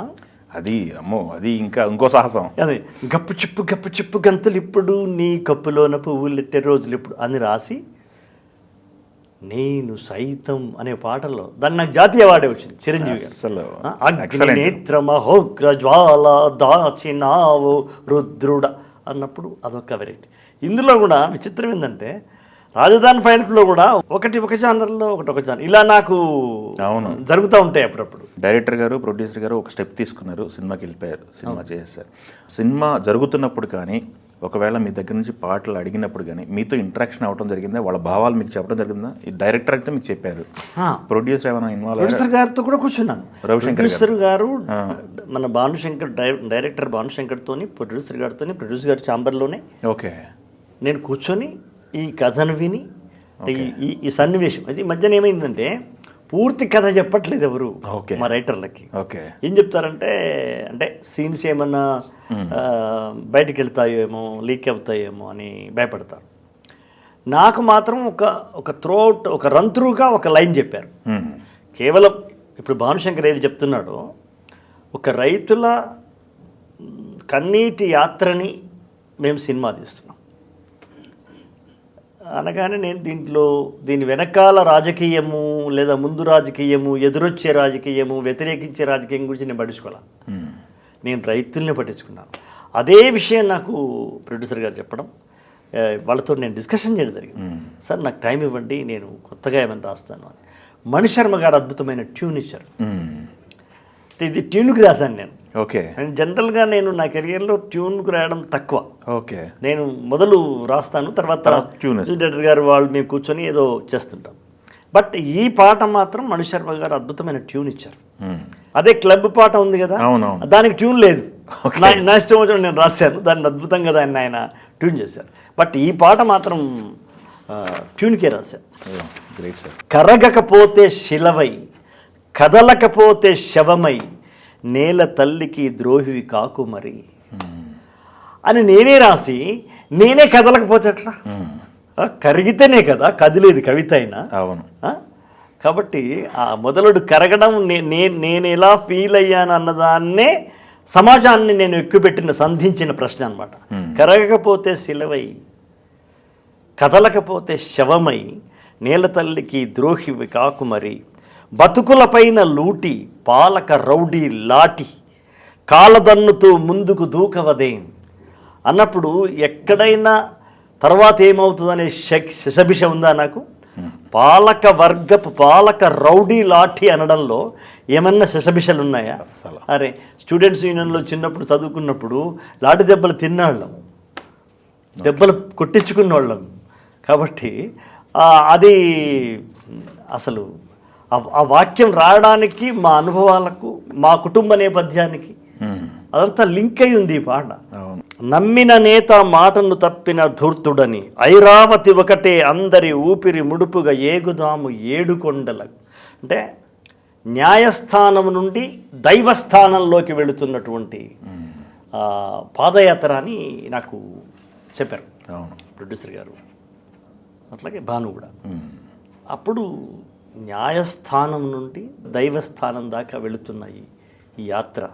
అది ఇంకో సాహసం, అదే గప్పు చెప్పు గంతులు ఇప్పుడు నీ కప్పులోన పువ్వులెట్టే రోజులు ఇప్పుడు అని రాసి, నేను సైతం అనే పాటల్లో దాన్ని నాకు జాతీయ అవార్డే వచ్చింది, చిరంజీవి గారు. అగ్నినేత్ర మహోగ్ర జ్వాల దాచినావు రుద్రుడ అన్నప్పుడు అదొక వెరైటీ. ఇందులో కూడా విచిత్రం ఏంటంటే రాజధాని ఫైల్స్లో కూడా ఒక జానర్లో ఒక జానర్ ఇలా నాకు జరుగుతూ ఉంటాయి అప్పుడప్పుడు. డైరెక్టర్ గారు ప్రొడ్యూసర్ గారు ఒక స్టెప్ తీసుకున్నారు, సినిమాకి వెళ్ళిపోయారు, సినిమా చేసేసారు. సినిమా జరుగుతున్నప్పుడు కానీ ఒకవేళ మీ దగ్గర నుంచి పాటలు అడిగినప్పుడు కానీ మీతో ఇంటరాక్షన్ అవ్వడం జరిగిందా, వాళ్ళ భావాలు మీకు చెప్పడం జరిగిందా? ఈ డైరెక్టర్ అయితే మీకు చెప్పారు, ప్రొడ్యూసర్ ఏమైనా ఇన్వాల్వ్? ప్రొడ్యూసర్ గారితో కూడా కూర్చున్నాను. ప్రొడ్యూసర్ గారు మన భానుశంకర్, డైరెక్టర్ భానుశంకర్తోని, ప్రొడ్యూసర్ ప్రొడ్యూసర్ గారి ఛాంబర్లోనే ఓకే నేను కూర్చొని ఈ కథను విని, ఈ సన్నివేశం అది మధ్యన ఏమైందంటే పూర్తి కథ చెప్పట్లేదు ఎవరు మా రైటర్లకి. ఏం చెప్తారంటే, అంటే సీన్స్ ఏమన్నా బయటికి వెళ్తాయేమో, లీక్ అవుతాయేమో అని భయపడతారు. నాకు మాత్రం ఒక త్రోట్, ఒక రన్ త్రూగా ఒక లైన్ చెప్పారు. కేవలం ఇప్పుడు భానుశంకర్ ఏది చెప్తున్నాడో, ఒక రైతుల కన్నీటి యాత్రని మేము సినిమా తీస్తున్నాం అనగానే నేను దీని వెనకాల రాజకీయము లేదా ముందు రాజకీయము, ఎదురొచ్చే రాజకీయము, వ్యతిరేకించే రాజకీయం గురించి నేను పట్టించుకోవాలి. నేను రైతుల్ని పట్టించుకున్నాను. అదే విషయం నాకు ప్రొడ్యూసర్ గారు చెప్పడం, వాళ్ళతో నేను డిస్కషన్ చేయడం జరిగింది. సార్ నాకు టైం ఇవ్వండి, నేను కొత్తగా ఏమైనా రాస్తాను అని. మణిశర్మ గారు అద్భుతమైన ట్యూన్ ఇచ్చారు. ఇది ట్యూన్కి రాశాను నేను. ఓకే, జనరల్గా నేను నా కెరియర్లో ట్యూన్కు రాయడం తక్కువ. ఓకే, నేను మొదలు రాస్తాను, తర్వాత డైరెక్టర్ గారు వాళ్ళు మేము కూర్చొని ఏదో చేస్తుంటాం. బట్ ఈ పాట మాత్రం మణిశర్మ గారు అద్భుతమైన ట్యూన్ ఇచ్చారు. అదే క్లబ్ పాట ఉంది కదా, దానికి ట్యూన్ లేదు. నా ఇష్టం వచ్చిన నేను రాశాను, దాన్ని అద్భుతంగా దాన్ని ఆయన ట్యూన్ చేశారు. బట్ ఈ పాట మాత్రం ట్యూన్కే రాశారు. కరగకపోతే శిలవై, కదలకపోతే శవమై, నేల తల్లికి ద్రోహివి కాకు మరి అని నేనే రాసి, నేనే కదలకపోతే ఎట్లా? కరిగితేనే కదా కదిలేది కవిత అయినా. కాబట్టి ఆ మొదలుడు కరగడం నేను ఎలా ఫీల్ అయ్యాను అన్నదాన్నే సమాజాన్ని నేను ఎక్కుపెట్టిన సంధించిన ప్రశ్న అనమాట. కరగకపోతే శిలవై, కదలకపోతే శవమై, నేల తల్లికి ద్రోహివి కాకుమరి, బతుకులపైన లూటి పాలక రౌడీ లాటి, కాలదన్నుతూ ముందుకు దూకవదేం అన్నప్పుడు ఎక్కడైనా తర్వాత ఏమవుతుందనే శశభిష ఉందా నాకు? పాలక వర్గపు పాలక రౌడీ లాఠీ అనడంలో ఏమన్నా శశభిషలు ఉన్నాయా? అరే స్టూడెంట్స్ యూనియన్లో చిన్నప్పుడు చదువుకున్నప్పుడు లాఠీ దెబ్బలు తిన్నాళ్ళం, దెబ్బలు కొట్టించుకున్న వాళ్ళం. కాబట్టి అది అసలు ఆ వాక్యం రాయడానికి మా అనుభవాలకు, మా కుటుంబ నేపథ్యానికి అదంతా లింక్ అయి ఉంది ఈ పాట. నమ్మిన నేత మాటను తప్పిన ధూర్తుడని, ఐరావతి ఒకటే అందరి ఊపిరి ముడుపుగా ఏగుదాము ఏడుకొండలకు. అంటే న్యాయస్థానం నుండి దైవస్థానంలోకి వెళుతున్నటువంటి పాదయాత్ర అని నాకు చెప్పారు ప్రొడ్యూసర్ గారు, అట్లాగే భాను కూడా. అప్పుడు న్యాయస్థానం నుండి దైవస్థానం దాకా వెళుతున్నాయి ఈ యాత్ర.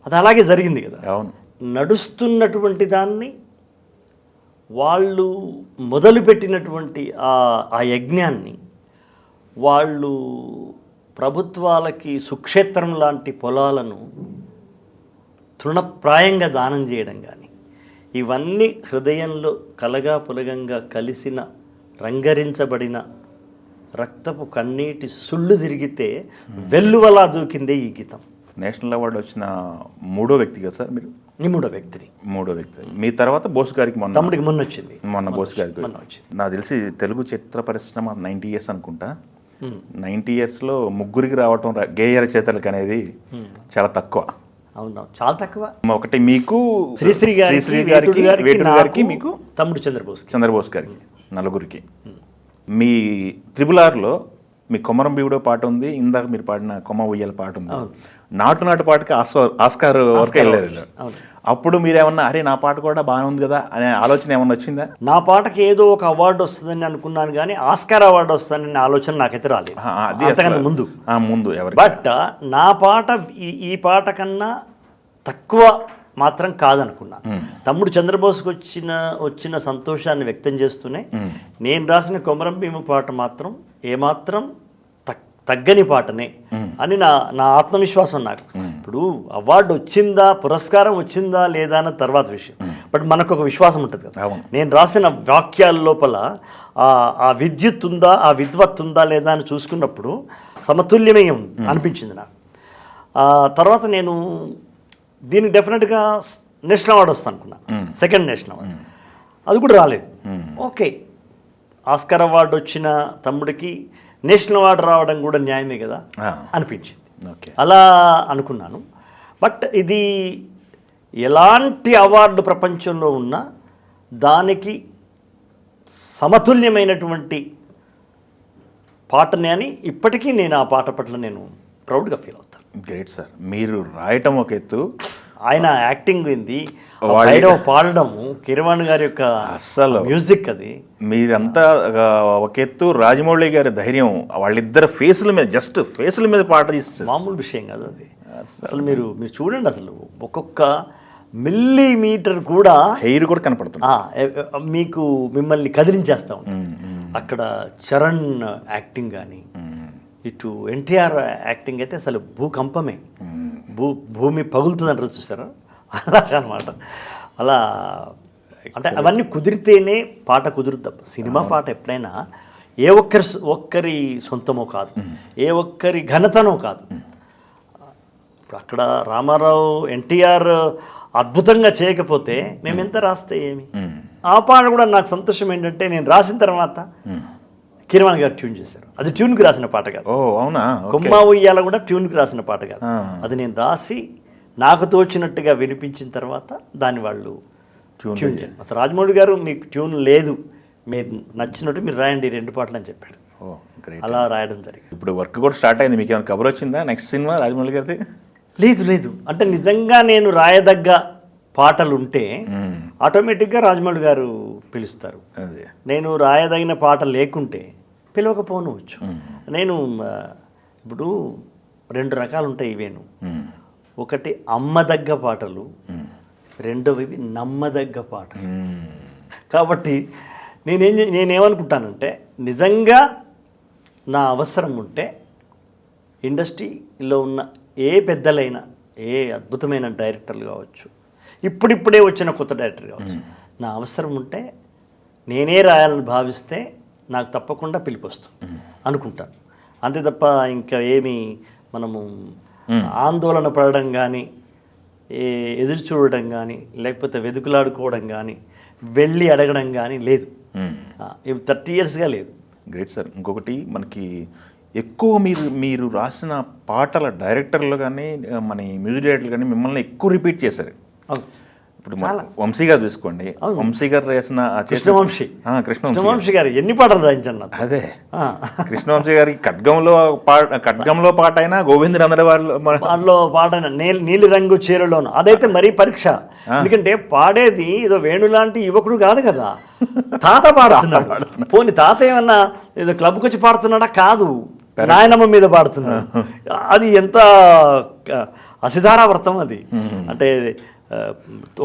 అది అలాగే జరిగింది కదా. నడుస్తున్నటువంటి దాన్ని వాళ్ళు మొదలుపెట్టినటువంటి ఆ యజ్ఞాన్ని వాళ్ళు ప్రభుత్వాలకి సుక్షేత్రం లాంటి పొలాలను తృణప్రాయంగా దానం చేయడం కానీ, ఇవన్నీ హృదయంలో కలగా పులగంగా కలిసిన రంగరించబడిన రక్తపు కన్నీటి సుళ్ళు తిరిగితే వెల్లువలా దూకిందే ఈ గీతం. నేషనల్ అవార్డు వచ్చిన మూడో వ్యక్తి కదా సార్ మీరు? మూడో వ్యక్తి. మీ తర్వాత బోస్ గారికి తమ్ముడికి మొన్న వచ్చింది. మొన్న బోస్ గారికి నాకు తెలిసి తెలుగు చిత్ర పరిశ్రమ 90 years అనుకుంటా. 90 yearsలో ముగ్గురికి రావటం గేయ రచయితలకు అనేది చాలా తక్కువ. అవునా, చాలా తక్కువ. ఒకటి మీకు శ్రీశ్రీ గారికి, మీకు తమ్ముడు చంద్రబోస్ గారికి, నలుగురికి. మీ త్రిబుల్-ఆర్లో మీ కొమరం భీవుడో పాట ఉంది, ఇందాక మీరు పాడిన కొమ్మ ఉయ్యాల పాట ఉంది. నాటు పాటకి ఆస్కార్ వరకు వెళ్ళారు. అప్పుడు మీరేమన్నా అరే నా పాట కూడా బాగానే ఉంది కదా అనే ఆలోచన ఏమన్నా వచ్చిందా? నా పాటకి ఏదో ఒక అవార్డు వస్తుందని అనుకున్నాను, కానీ ఆస్కార్ అవార్డు వస్తుందనే ఆలోచన నాకైతే రాలేదు. ముందు ఎవరు? బట్ నా పాట ఈ పాట కన్నా తక్కువ మాత్రం కాదనుకున్నా. తమ్ముడు చంద్రబోస్కి వచ్చిన సంతోషాన్ని వ్యక్తం చేస్తూనే నేను రాసిన కొమరం భీము పాట మాత్రం ఏమాత్రం తగ్గని పాటనే అని నా ఆత్మవిశ్వాసం నాకు. ఇప్పుడు అవార్డు వచ్చిందా, పురస్కారం వచ్చిందా లేదా అన్న తర్వాత విషయం, బట్ మనకు ఒక విశ్వాసం ఉంటుంది కదా. నేను రాసిన వాక్యాల లోపల ఆ విద్యుత్ ఉందా, ఆ విద్వత్ ఉందా లేదా అని చూసుకున్నప్పుడు సమతుల్యమే అనిపించింది నాకు. తర్వాత నేను దీనికి డెఫినెట్గా నేషనల్ అవార్డు వస్తాను అనుకున్నా, సెకండ్ నేషనల్ అవార్డు. అది కూడా రాలేదు. ఓకే, ఆస్కార్ అవార్డు వచ్చిన తమ్ముడికి నేషనల్ అవార్డు రావడం కూడా న్యాయమే కదా అనిపించింది. అలా అనుకున్నాను. బట్ ఇది ఎలాంటి అవార్డు ప్రపంచంలో ఉన్నా దానికి సమతుల్యమైనటువంటి పాటనే అని ఇప్పటికీ నేను ఆ పాట పట్ల నేను ప్రౌడ్గా ఫీల్ అవుతాను. Great sir. మీరు రాయటం ఒక ఎత్తు, ఆయన యాక్టింగ్ ఏంది, పాడడము, కిరవాణి గారి యొక్క అస్సలు మ్యూజిక్, అది మీరంతా ఒక ఎత్తు. రాజమౌళి గారి ధైర్యం, వాళ్ళిద్దరు ఫేసుల మీద, జస్ట్ ఫేసుల మీద పాట తీస్తారు, మామూలు విషయం కాదు అది. అసలు మీరు చూడండి, అసలు ఒక్కొక్క మిల్లీమీటర్ కూడా హెయిర్ కూడా కనపడుతుంది, మీకు మిమ్మల్ని కదిలించేస్తా ఉంటుంది. అక్కడ చరణ్ యాక్టింగ్ కానీ, ఇటు ఎన్టీఆర్ యాక్టింగ్ అయితే అసలు భూకంపమే, భూమి పగులుతుందంటారు చూసారా, అలాగనమాట. అలా అంటే అవన్నీ కుదిరితేనే పాట కుదురుద్ది. సినిమా పాట ఎప్పుడైనా ఏ ఒక్కరి సొంతమో కాదు, ఏ ఒక్కరి ఘనతనో కాదు. ఇప్పుడు అక్కడ రామారావు, ఎన్టీఆర్ అద్భుతంగా చేయకపోతే మేము ఎంత రాస్తే ఏమి. ఆ పాట కూడా నాకు సంతోషం ఏంటంటే, నేను రాసిన తర్వాత కిరవాణి గారు ట్యూన్ చేశారు. అది ట్యూన్కి రాసిన పాట కాదు. కొమ్మ ఉయ్యాల కూడా ట్యూన్కి రాసిన పాట కాదు. అది నేను రాసి నాకు తోచినట్టుగా వినిపించిన తర్వాత దాన్ని వాళ్ళు ట్యూన్ చేయాలి. అసలు రాజమౌళి గారు మీకు ట్యూన్ లేదు, మీరు నచ్చినట్టు మీరు రాయండి 2 పాటలు అని చెప్పాడు. అలా రాయడం జరిగింది. ఇప్పుడు వర్క్ కూడా స్టార్ట్ అయింది. మీకు ఏమైనా కబర్ వచ్చిందా నెక్స్ట్ సినిమా రాజమౌళి గారిది? లేదు. అంటే నిజంగా నేను రాయదగ్గ పాటలు ఉంటే ఆటోమేటిక్గా రాజమౌళి గారు పిలుస్తారు. నేను రాయదగిన పాట లేకుంటే పిలవకపోవచ్చు. నేను ఇప్పుడు 2 రకాలు ఉంటాయి ఇవేను. ఒకటి అమ్మదగ్గ పాటలు, రెండవవి నమ్మదగ్గ పాటలు. కాబట్టి నేనేమనుకుంటానంటే, నిజంగా నా అవసరం ఉంటే ఇండస్ట్రీలో ఉన్న ఏ పెద్దలైనా, ఏ అద్భుతమైన డైరెక్టర్లు కావచ్చు, ఇప్పుడిప్పుడే వచ్చిన కొత్త డైరెక్టర్ కావచ్చు, నా అవసరం ఉంటే నేనే రాయాలని భావిస్తే నాకు తప్పకుండా పిలుపు వస్తుంది అనుకుంటాను. అంతే తప్ప ఇంకా ఏమి మనము ఆందోళన పడడం కానీ, ఎదురు చూడడం కానీ, లేకపోతే వెతుకులాడుకోవడం కానీ, వెళ్ళి అడగడం కానీ లేదు. ఇవి 30 yearsగా లేదు. Great sir. ఇంకొకటి మనకి ఎక్కువ మీరు రాసిన పాటల డైరెక్టర్లు కానీ, మన మ్యూజిక్ డైరెక్టర్లు కానీ మిమ్మల్ని ఎక్కువ రిపీట్ చేశారు. ఇప్పుడు వంశీ గారు చూసుకోండి, వంశీ గారు రాసిన కృష్ణవంశీ గారు ఎన్ని పాటలు రాయించాను. అదే కృష్ణవంశీ గారి ఖడ్గంలో పాట అయినా, గోవిందరందరి వాళ్ళలో పాట అయినా, నీలి రంగు చీరలోను, అదైతే మరీ పరీక్ష. ఎందుకంటే పాడేది ఏదో వేణు లాంటి యువకుడు కాదు కదా, తాత పాడుతున్నాడు. పోనీ తాత ఏమన్నా ఏదో క్లబ్కి వచ్చి పాడుతున్నాడా? కాదు, నాయనమ్మ మీద పాడుతున్నాడు. అది ఎంత అసిధారావర్తం అది. అంటే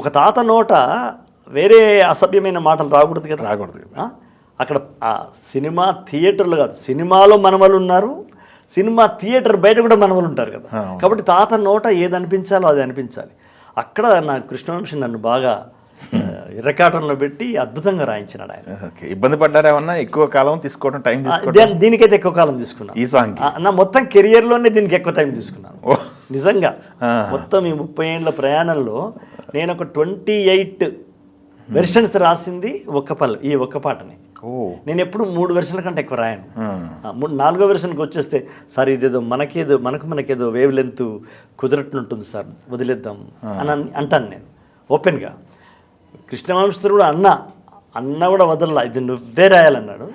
ఒక తాత నోట వేరే అసభ్యమైన మాటలు రాకూడదు కదా. అక్కడ సినిమా థియేటర్లు కాదు, సినిమాలో మనవలు ఉన్నారు, సినిమా థియేటర్ బయట కూడా మనవలు ఉంటారు కదా. కాబట్టి తాత నోట ఏది అనిపించాలో అది అనిపించాలి. అక్కడ నా కృష్ణవంశీ నన్ను బాగా ఇరకాటంలో పెట్టి అద్భుతంగా రాయించినాడు ఆయన. ఇబ్బంది పడ్డారేమన్నా? ఎక్కువ కాలం తీసుకోవడం, టైం తీసుకోవడం? దీనికైతే ఎక్కువ కాలం తీసుకున్నాను. ఈ సాంగ్ నా మొత్తం కెరియర్లోనే దీనికి ఎక్కువ టైం తీసుకున్నాను నిజంగా. మొత్తం ఈ 30 ఏళ్ళ ప్రయాణంలో నేను ఒక 28 వెర్షన్స్ రాసింది ఈ ఒక్క పాటని. నేను ఎప్పుడు 3 వెర్షన్ల కంటే ఎక్కువ రాయను. 4వ వెర్షన్కి వచ్చేస్తే, సార్ ఇదేదో మనకేదో వేవ్ లెంత్ కుదరట్లుంటుంది సార్, వదిలేద్దాం అని అంటాను నేను ఓపెన్గా. కృష్ణవంశీ కూడా అన్న కూడా వదలలా, ఇది నువ్వే రాయాలన్నాడు.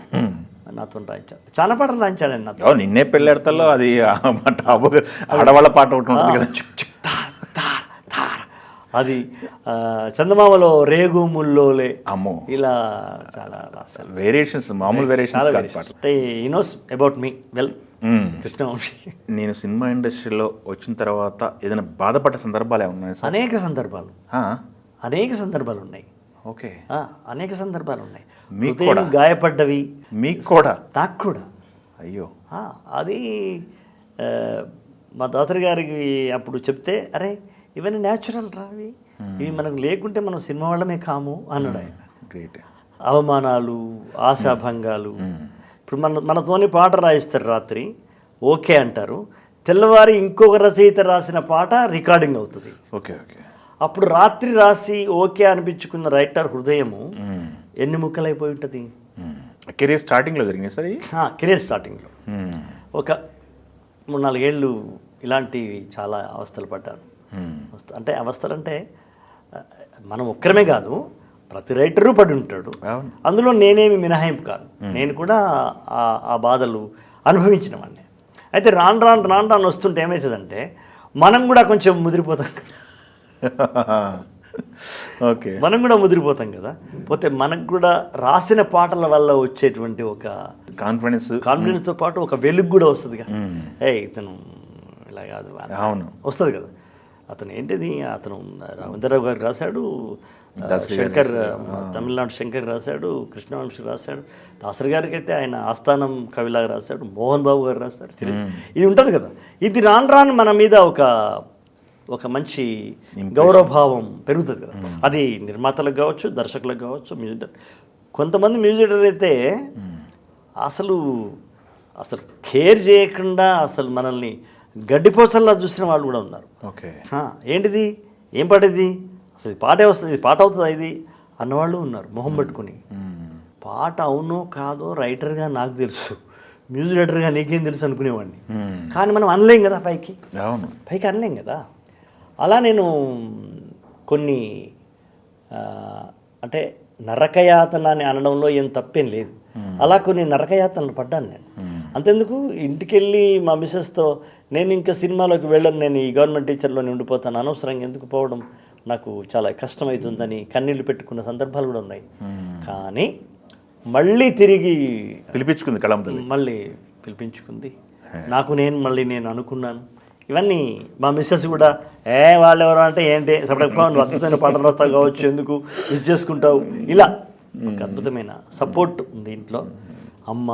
నాతో రాయించాడు, చాలా పాటలు రాయించాడు ఆయన నాతో. నిన్నే పెళ్ళాడతల్లో అది ఆడవాళ్ళ పాట ఒకటి ఉంటుంది కదా, అది చందమామలో రేగు ముల్లోలే, అమ్మో, ఇలా చాలా రాశారు. వేరియేషన్స్, మామూలు variations. He knows about me well Krishna Vamsi. నేను సినిమా ఇండస్ట్రీలో వచ్చిన తర్వాత ఏదైనా బాధపడ్డ సందర్భాలు ఏమన్నాయి? అనేక సందర్భాలు ఉన్నాయి. ఓకే, అనేక సందర్భాలు ఉన్నాయి. మీకు గాయపడ్డవి, మీకు కూడా, నాకు కూడా. అయ్యో, అది మా దాసరి గారికి అప్పుడు చెప్తే, అరే ఇవన్నీ న్యాచురల్ రావి, ఇవి మనకు లేకుంటే మనం సినిమా వాళ్ళమే కాము అన్నాడు ఆయన. గ్రేట్. అవమానాలు, ఆశాభంగాలు. ఇప్పుడు మనతోని పాట రాయిస్తారు, రాత్రి ఓకే అంటారు, తెల్లవారి ఇంకొక రచయిత రాసిన పాట రికార్డింగ్ అవుతుంది. Okay okay. అప్పుడు రాత్రి రాసి ఓకే అనిపించుకున్న రైటర్ హృదయము ఎన్ని ముక్కలైపోయి ఉంటుంది. కెరీర్ స్టార్టింగ్లో జరిగింది సార్? కెరీర్ స్టార్టింగ్లో ఒక 3-4 ఏళ్ళు ఇలాంటివి చాలా అవస్థలు పడ్డాను. అంటే అవస్థలు అంటే మనం ఒక్కరమే కాదు, ప్రతి రైటరు పడి ఉంటాడు. అందులో నేనేమి మినహాయింపు కాదు, నేను కూడా ఆ బాధలు అనుభవించిన వాడిని. అయితే రాను వస్తుంటే ఏమవుతుందంటే, మనం కూడా కొంచెం ముదిరిపోతాం. ఓకే, మనం కూడా ముదిరిపోతాం కదా. పోతే మనకు కూడా రాసిన పాటల వల్ల వచ్చేటువంటి ఒక కాన్ఫిడెన్స్తో పాటు ఒక వెలుగు కూడా వస్తుందిగా. ఇతను ఇలా కాదు, అవును, వస్తుంది కదా. అతను ఏంటిది, అతను రవీంద్రరావు గారు రాశాడు, శంకర్ తమిళనాడు శంకర్ రాశాడు, కృష్ణవంశీ రాశాడు, దాసరి గారికి అయితే ఆయన ఆస్థానం కవిలాగా రాశాడు, మోహన్ బాబు గారు రాశారు. ఇది ఉంటుంది కదా. ఇది రాను మన మీద ఒక మంచి గౌరవభావం పెరుగుతుంది కదా. అది నిర్మాతలకు కావచ్చు, దర్శకులకు కావచ్చు, మ్యూజిక్ డైరెక్టర్. కొంతమంది మ్యూజిక్ డైరెక్టర్ అయితే అసలు కేర్ చేయకుండా అసలు మనల్ని గడ్డిపోసల్లా చూసిన వాళ్ళు కూడా ఉన్నారు. ఓకే, ఏంటిది, ఏం పాట ఇది, అసలు ఇది పాటే వస్తుంది, ఇది పాట అవుతుందా ఇది అన్నవాళ్ళు ఉన్నారు. మొహం పెట్టుకుని పాట అవునో కాదో రైటర్గా నాకు తెలుసు, మ్యూజిక్ డైరెక్టర్గా నీకేం తెలుసు అనుకునేవాడిని. కానీ మనం అనలేం కదా, పైకి అనలేం కదా. అలా నేను కొన్ని అంటే నరకయాతన అని అనడంలో ఏం తప్పేం లేదు. అలా కొన్ని నరకయాతనలు పడ్డాను నేను. అంతెందుకు, ఇంటికెళ్ళి మా మిస్సెస్తో, నేను ఇంకా సినిమాలోకి వెళ్ళను, నేను ఈ గవర్నమెంట్ టీచర్లోనే ఉండిపోతాను, అనవసరంగా ఎందుకు పోవడం, నాకు చాలా కష్టమవుతుందని కన్నీళ్ళు పెట్టుకున్న సందర్భాలు కూడా ఉన్నాయి. కానీ మళ్ళీ తిరిగి పిలిపించుకుంది కళామ తల్లి. మళ్ళీ పిలిపించుకుంది. మళ్ళీ నేను అనుకున్నాను. ఇవన్నీ మా మిస్సెస్ కూడా వాళ్ళు ఎవరు అంటే ఏంటి సపరేట్గా నువ్వు అద్భుతమైన పాటలు రాస్తావు కావచ్చు, ఎందుకు మిస్ చేసుకుంటావు, ఇలా ఒక అద్భుతమైన సపోర్ట్ ఉంది ఇంట్లో. అమ్మ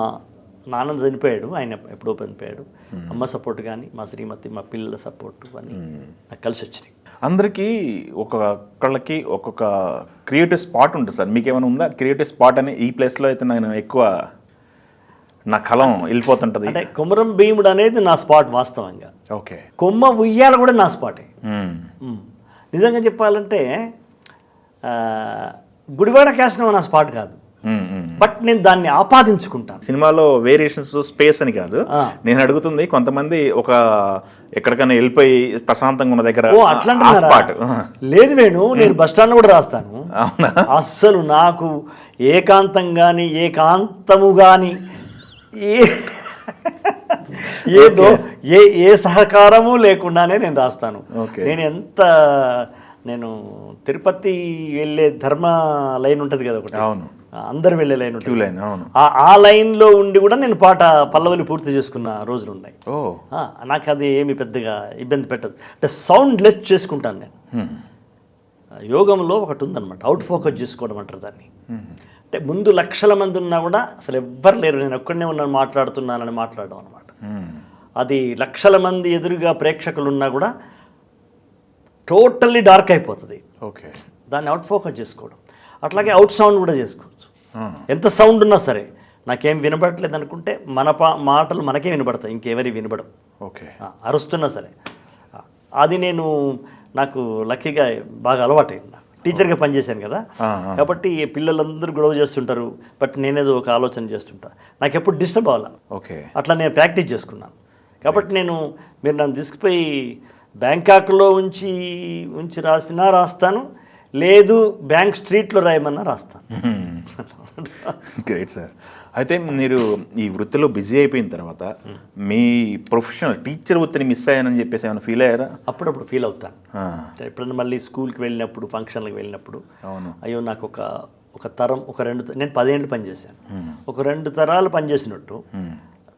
నాన్న చనిపోయాడు, ఆయన ఎప్పుడో చనిపోయాడు. అమ్మ సపోర్ట్ కానీ మా శ్రీమతి మా పిల్లల సపోర్ట్ అని నాకు కలిసి వచ్చినాయి. అందరికీ ఒక్కొక్కళ్ళకి ఒక్కొక్క క్రియేటివ్ స్పాట్ ఉంటుంది సార్. మీకేమైనా ఉందా క్రియేటివ్ స్పాట్ అని? ఈ ప్లేస్లో అయితే నేను ఎక్కువ నా కలం వెళ్ళిపోతుంటుంది. అంటే కొమరం భీముడు అనేది నా స్పాట్ వాస్తవంగా. ఓకే. కొమ్మ ఉయ్యాల కూడా నా స్పాటే. నిజంగా చెప్పాలంటే గుడివాడ క్యాస్ట్నం నా స్పాట్ కాదు, బట్ నేను దాన్ని ఆపాదించుకుంటాను. సినిమాలో వేరియేషన్స్ స్పేస్ అని కాదు నేను అడుగుతుంది. కొంతమంది ఒక ఎక్కడికైనా వెళ్ళిపోయి ప్రశాంతంగా ఉన్న దగ్గర స్పాట్ లేదు వేణు, నేను బస్ స్టాండ్ కూడా రాస్తాను. అస్సలు నాకు ఏకాంతం కానీ ఏకాంతము కానీ ఏ సహకారము లేకుండానే నేను రాస్తాను. నేను తిరుపతి వెళ్ళే ధర్మ లైన్ ఉంటుంది కదా ఒకటి, అందరు వెళ్ళే లైన్ ఉంటుంది, ఆ లైన్లో ఉండి కూడా నేను పాట పల్లవులు పూర్తి చేసుకున్న రోజులు ఉన్నాయి. నాకు అది ఏమి పెద్దగా ఇబ్బంది పెట్టదు. అంటే సౌండ్ లెస్ చేసుకుంటాను నేను. యోగంలో ఒకటి ఉందన్నమాట, అవుట్ ఫోకస్ చేసుకోవడం అంటారు దాన్ని. అంటే ముందు లక్షల మంది ఉన్నా కూడా అసలు ఎవ్వరు లేరు, నేను ఒక్కడనే ఉన్నాను మాట్లాడుతున్నానని మాట్లాడడం అనమాట. అది లక్షల మంది ఎదురుగా ప్రేక్షకులు ఉన్నా కూడా టోటల్లీ డార్క్ అయిపోతుంది. ఓకే. దాన్ని అవుట్ ఫోకస్ చేసుకోవడం. అట్లాగే అవుట్ సౌండ్ కూడా చేసుకోవచ్చు. ఎంత సౌండ్ ఉన్నా సరే నాకేం వినబడట్లేదు అనుకుంటే మన మాటలు మనకే వినబడతాయి, ఇంకెవరి వినబడం. ఓకే. అరుస్తున్నా సరే అది నాకు లక్కీగా బాగా అలవాటైంది. టీచర్గా పనిచేశాను కదా, కాబట్టి పిల్లలందరూ గొడవ చేస్తుంటారు, బట్ నేనేదో ఒక ఆలోచన చేస్తుంటా, నాకు ఎప్పుడు డిస్టర్బ్ అవ్వాలి. ఓకే. అట్లా నేను ప్రాక్టీస్ చేసుకున్నాను. కాబట్టి మీరు నన్ను తీసుకుపోయి బ్యాంకాక్లో ఉంచి రాస్తాను, లేదు బ్యాంక్ స్ట్రీట్లో రాయమన్నా రాస్తాను. Great sir. అయితే మీరు ఈ వృత్తిలో బిజీ అయిపోయిన తర్వాత మీ ప్రొఫెషనల్ టీచర్ వృత్తిని మిస్ అయ్యానని చెప్పేసి ఏమైనా ఫీల్ అయ్యారా? అప్పుడప్పుడు ఫీల్ అవుతాను. ఎప్పుడన్నా మళ్ళీ స్కూల్కి వెళ్ళినప్పుడు, ఫంక్షన్లకు వెళ్ళినప్పుడు, అయ్యో నాకు ఒక తరం నేను 10 ఏళ్ళు పనిచేశాను, ఒక 2 తరాలు పనిచేసినట్టు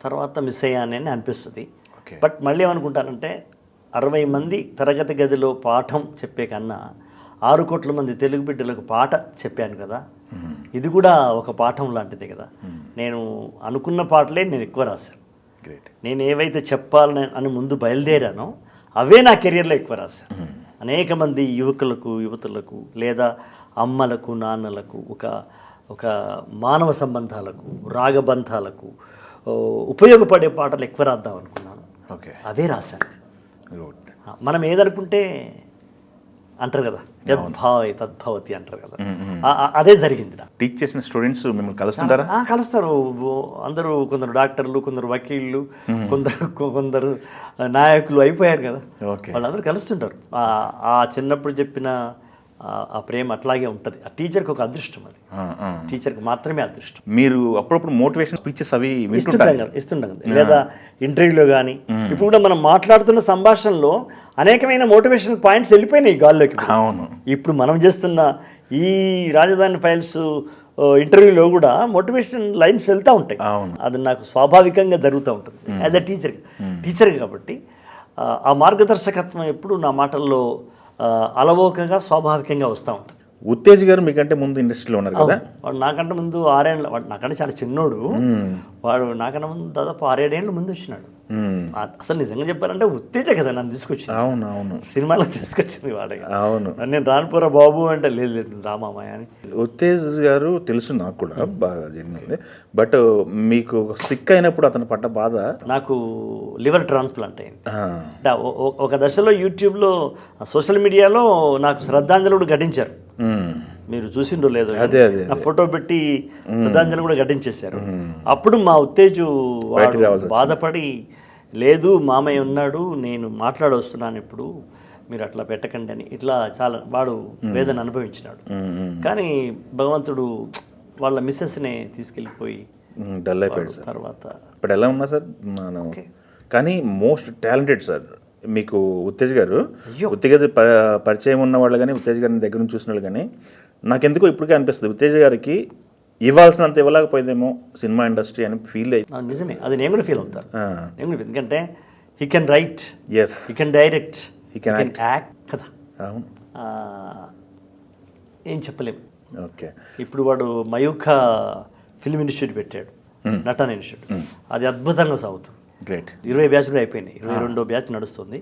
తర్వాత మిస్ అయ్యానని అనిపిస్తుంది. బట్ మళ్ళీ ఏమనుకుంటానంటే 60 మంది తరగతి గదిలో పాఠం చెప్పే కన్నా 6 కోట్ల మంది తెలుగు బిడ్డలకు పాట చెప్పాను కదా, ఇది కూడా ఒక పాఠం లాంటిదే కదా. నేను అనుకున్న పాటలే నేను ఎక్కువ రాశాను. నేను ఏవైతే చెప్పాలని ముందు బయలుదేరానో అవే నా కెరియర్లో ఎక్కువ రాశాను. అనేక మంది యువతులకు లేదా అమ్మలకు, నాన్నలకు, ఒక మానవ సంబంధాలకు, రాగబంధాలకు ఉపయోగపడే పాటలు ఎక్కువ రాద్దాం అనుకున్నాను. అవే రాశాను. మనం ఏదనుకుంటే అంటారు కదా, యద్భావై తద్భవతి అంటారు కదా, అదే జరిగింది. టీచ్ చేసిన స్టూడెంట్స్ మిమ్మల్ని కలుస్తుంటారా? కలుస్తారు అందరూ. కొందరు డాక్టర్లు, కొందరు వకీళ్ళు, కొందరు నాయకులు అయిపోయారు కదా, వాళ్ళందరూ కలుస్తుంటారు. ఆ చిన్నప్పుడు చెప్పిన ఆ ప్రేమ అట్లాగే ఉంటుంది. ఆ టీచర్కి ఒక అదృష్టం, అది టీచర్కి మాత్రమే అదృష్టం. మీరు అప్పుడప్పుడు మోటివేషన్ స్పీచెస్ అవి ఇస్తుంటాం లేదా ఇంటర్వ్యూలో కానీ. ఇప్పుడు కూడా మనం మాట్లాడుతున్న సంభాషణలో అనేకమైన మోటివేషనల్ పాయింట్స్ వెళ్ళిపోయినాయి గాల్లోకి. ఇప్పుడు మనం చేస్తున్న ఈ రాజధాని ఫైల్స్ ఇంటర్వ్యూలో కూడా మోటివేషన్ లైన్స్ వెళ్తూ ఉంటాయి. అది నాకు స్వాభావికంగా జరుగుతూ ఉంటుంది యాజ్ అ టీచర్ కాబట్టి. ఆ మార్గదర్శకత్వం ఎప్పుడు నా మాటల్లో అలవోకగా స్వాభావికంగా వస్తూ ఉంటుంది. ఉత్తేజ్ గారు మీకంటే ముందు ఇండస్ట్రీలో ఉన్నారు కదా? వాడు నాకంటే ముందు 6 ఏళ్ళు, వాడు నాకంటే చాలా చిన్నోడు. వాడు నాకన్నా ముందు దాదాపు 6-7 ఏళ్ళు ముందు వచ్చినాడు. అసలు నిజంగా చెప్పాలంటే ఉత్తేజే కదా నన్ను తీసుకొచ్చింది. అవును సినిమాలో తీసుకొచ్చింది వాడే. అవును. నేను రానుపోరా బాబు అంటే లేదు రామామయ్య అని. ఉత్తేజ్ గారు తెలుసు నాకు కూడా, బాగా జరిగింది. బట్ మీకు సిక్ అయినప్పుడు అతను పడ్డ బాధ. నాకు లివర్ ట్రాన్స్ప్లాంట్ అయింది. ఒక దశలో యూట్యూబ్లో, సోషల్ మీడియాలో నాకు శ్రద్ధాంజలి ఘటించారు. మీరు చూసిండో లేదో, నా ఫోటో పెట్టి శ్రద్ధాంజలి కూడా ఘటించేశారు. అప్పుడు మా ఉత్తేజు బాధపడి, లేదు మామయ్య ఉన్నాడు, నేను మాట్లాడొస్తున్నాను ఇప్పుడు, మీరు అట్లా పెట్టకండి అని ఇట్లా చాలా వాడు వేదన అనుభవించినాడు. కానీ భగవంతుడు వాళ్ళ మిస్సెస్ని తీసుకెళ్ళిపోయి డల్ అయిపోయాడు. తర్వాత ఇప్పుడు ఎలా ఉన్నా సార్ మనం, కానీ మోస్ట్ టాలెంటెడ్ సార్ మీకు ఉత్తేజ్ గారు. ఉత్తేజ్ పరిచయం ఉన్న వాళ్ళు కానీ, ఉత్తేజ్ గారిని దగ్గర నుంచి చూసిన వాళ్ళు కానీ, నాకెందుకో ఇప్పటికే అనిపిస్తుంది ఉత్తేజ్ గారికి ఇవ్వాల్సినంత ఇవ్వలేకపోయిందేమో సినిమా ఇండస్ట్రీ అని ఫీల్ అయ్యి. నిజమే, అది నేను కూడా ఫీల్ అవుతాను. నేను కూడా ఎందుకంటే he can write, yes, he can direct, he can act కదా. అవును, ఏం చెప్పలేము. ఓకే. ఇప్పుడు వాడు మయూఖ ఫిల్మ్ ఇన్స్టిట్యూట్ పెట్టాడు, నటన ఇన్స్టిట్యూట్. అది అద్భుతంగా సాగుతుంది. గ్రేట్. 20 బ్యాచ్లు అయిపోయినాయి, 22వ బ్యాచ్ నడుస్తుంది.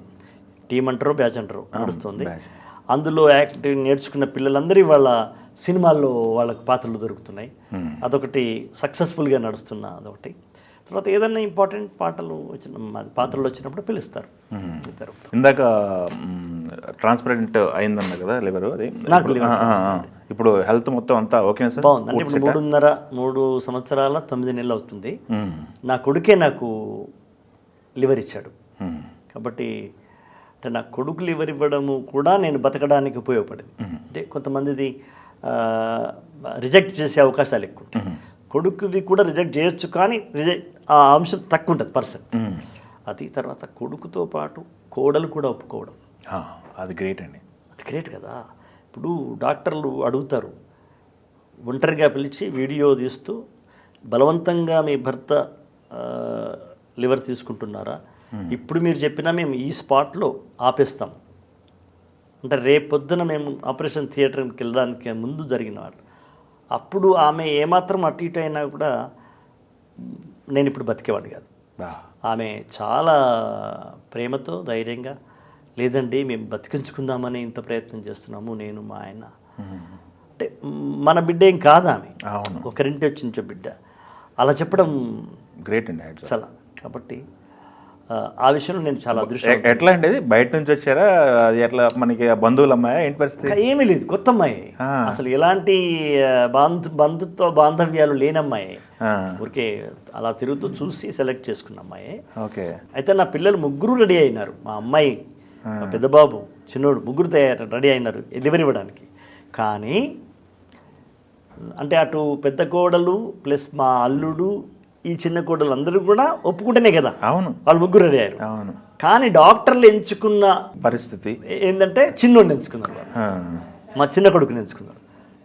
టీం అంటారో బ్యాచ్ అంటారో నడుస్తుంది. అందులో యాక్టింగ్ నేర్చుకున్న పిల్లలందరి వాళ్ళ సినిమాల్లో వాళ్ళకి పాత్రలు దొరుకుతున్నాయి. అదొకటి సక్సెస్ఫుల్గా నడుస్తున్న అదొకటి. తర్వాత ఏదన్నా ఇంపార్టెంట్ పాటలు పాత్రలు వచ్చినప్పుడు పిలుస్తారు. ఇందాక ట్రాన్స్పరెంట్ అయిందన్న కదా లివర్, అది నాకు ఇప్పుడు హెల్త్ మొత్తం అంతా ఓకేనా సార్? బాగుంది. అంటే ఇప్పుడు 3 సంవత్సరాల 9 నెలలు అవుతుంది. నా కొడుకే నాకు లివర్ ఇచ్చాడు. కాబట్టి అంటే నా కొడుకు లివర్ ఇవ్వడము కూడా నేను బతకడానికి ఉపయోగపడింది. అంటే కొంతమందిది రిజెక్ట్ చేసే అవకాశాలు ఎక్కువ ఉంటాయి. కొడుకువి కూడా రిజెక్ట్ చేయొచ్చు, కానీ ఆ అంశం తక్కువ ఉంటుంది పర్సెంట్. అది తర్వాత కొడుకుతో పాటు కోడలు కూడా ఒప్పుకోవడం, అది గ్రేట్ అండి. అది గ్రేట్ కదా. ఇప్పుడు డాక్టర్లు అడుగుతారు, ఒంటరిగా పిలిచి వీడియో తీస్తూ బలవంతంగా మీ భర్త లివర్ తీసుకుంటున్నారా, ఇప్పుడు మీరు చెప్పినా మేము ఈ స్పాట్లో ఆపేస్తాం అంటే, రేపొద్దున మేము ఆపరేషన్ థియేటర్కి వెళ్ళడానికి ముందు జరిగిన వాళ్ళు. అప్పుడు ఆమె ఏమాత్రం అటు ఇటు అయినా కూడా నేను ఇప్పుడు బతికేవాడు కాదు. ఆమె చాలా ప్రేమతో ధైర్యంగా, లేదండి మేము బతికించుకుందామని ఇంత ప్రయత్నం చేస్తున్నాము నేను మా ఆయన. అంటే మన బిడ్డ ఏం కాదు ఆమె, ఒకరింటి వచ్చించో బిడ్డ, అలా చెప్పడం గ్రేట్ అండి చాలా. కాబట్టి ఆ విషయంలో నేను చాలా అదృష్టం. ఎట్లా అండి, అది బయట నుంచి వచ్చారా, అది ఎట్లా మనకి బంధువులు అమ్మాయా, ఏంటి పరిస్థితి? ఏమీ లేదు, కొత్త అమ్మాయి, అసలు ఎలాంటి బాంధవ్యాలు లేనమ్మాయి, ఊరికే అలా తిరుగుతూ చూసి సెలెక్ట్ చేసుకున్న అమ్మాయి. ఓకే. అయితే నా పిల్లలు 3 రెడీ అయినారు, మా అమ్మాయి, మా పెద్దబాబు, చిన్నోడు, 3 రెడీ అయినారు డెలివరీ ఇవ్వడానికి. కానీ అంటే అటు పెద్ద కోడలు ప్లస్ మా అల్లుడు, ఈ చిన్న కోడలు అందరూ కూడా ఒప్పుకుంటేనే కదా. అవును, వాళ్ళు 3 రెడీ అయ్యారు. అవును. కానీ డాక్టర్లు ఎంచుకున్న పరిస్థితి ఏంటంటే చిన్నోడిని ఎంచుకున్నారు, మా చిన్న కొడుకుని ఎంచుకున్నారు.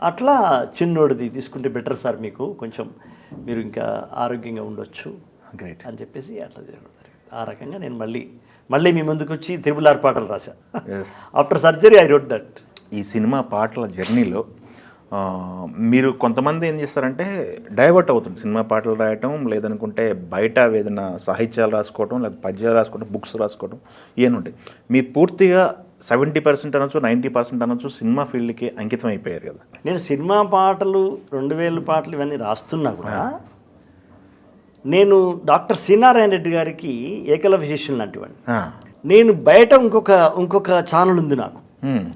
అట్లా చిన్నోడిది తీసుకుంటే బెటర్ సార్, మీకు కొంచెం మీరు ఇంకా ఆరోగ్యంగా ఉండొచ్చు గ్రేట్ అని చెప్పేసి అట్లా జరుగుతుంది. ఆ రకంగా నేను మళ్ళీ మీ ముందుకు వచ్చి త్రిబుల్ పాటలు రాశా. After surgery I wrote that. ఈ సినిమా పాటల జర్నీలో మీరు కొంతమంది ఏం చేస్తారంటే డైవర్ట్ అవుతుంది, సినిమా పాటలు రాయటం, లేదనుకుంటే బయట ఏదైనా సాహిత్యాలు రాసుకోవటం, లేదా పద్యాలు రాసుకోవటం, బుక్స్ రాసుకోవటం, ఇవన్నీ ఉంటాయి. మీరు పూర్తిగా 70% అనొచ్చు, 90% అనొచ్చు సినిమా ఫీల్డ్కి అంకితం అయిపోయారు కదా. నేను సినిమా పాటలు 2000 పాటలు ఇవన్నీ రాస్తున్నా కూడా నేను డాక్టర్ సి నారాయణ రెడ్డి గారికి ఏకలవ్య శిష్యులు లాంటివాడిని. నేను బయట ఇంకొక ఛానల్ ఉంది నాకు.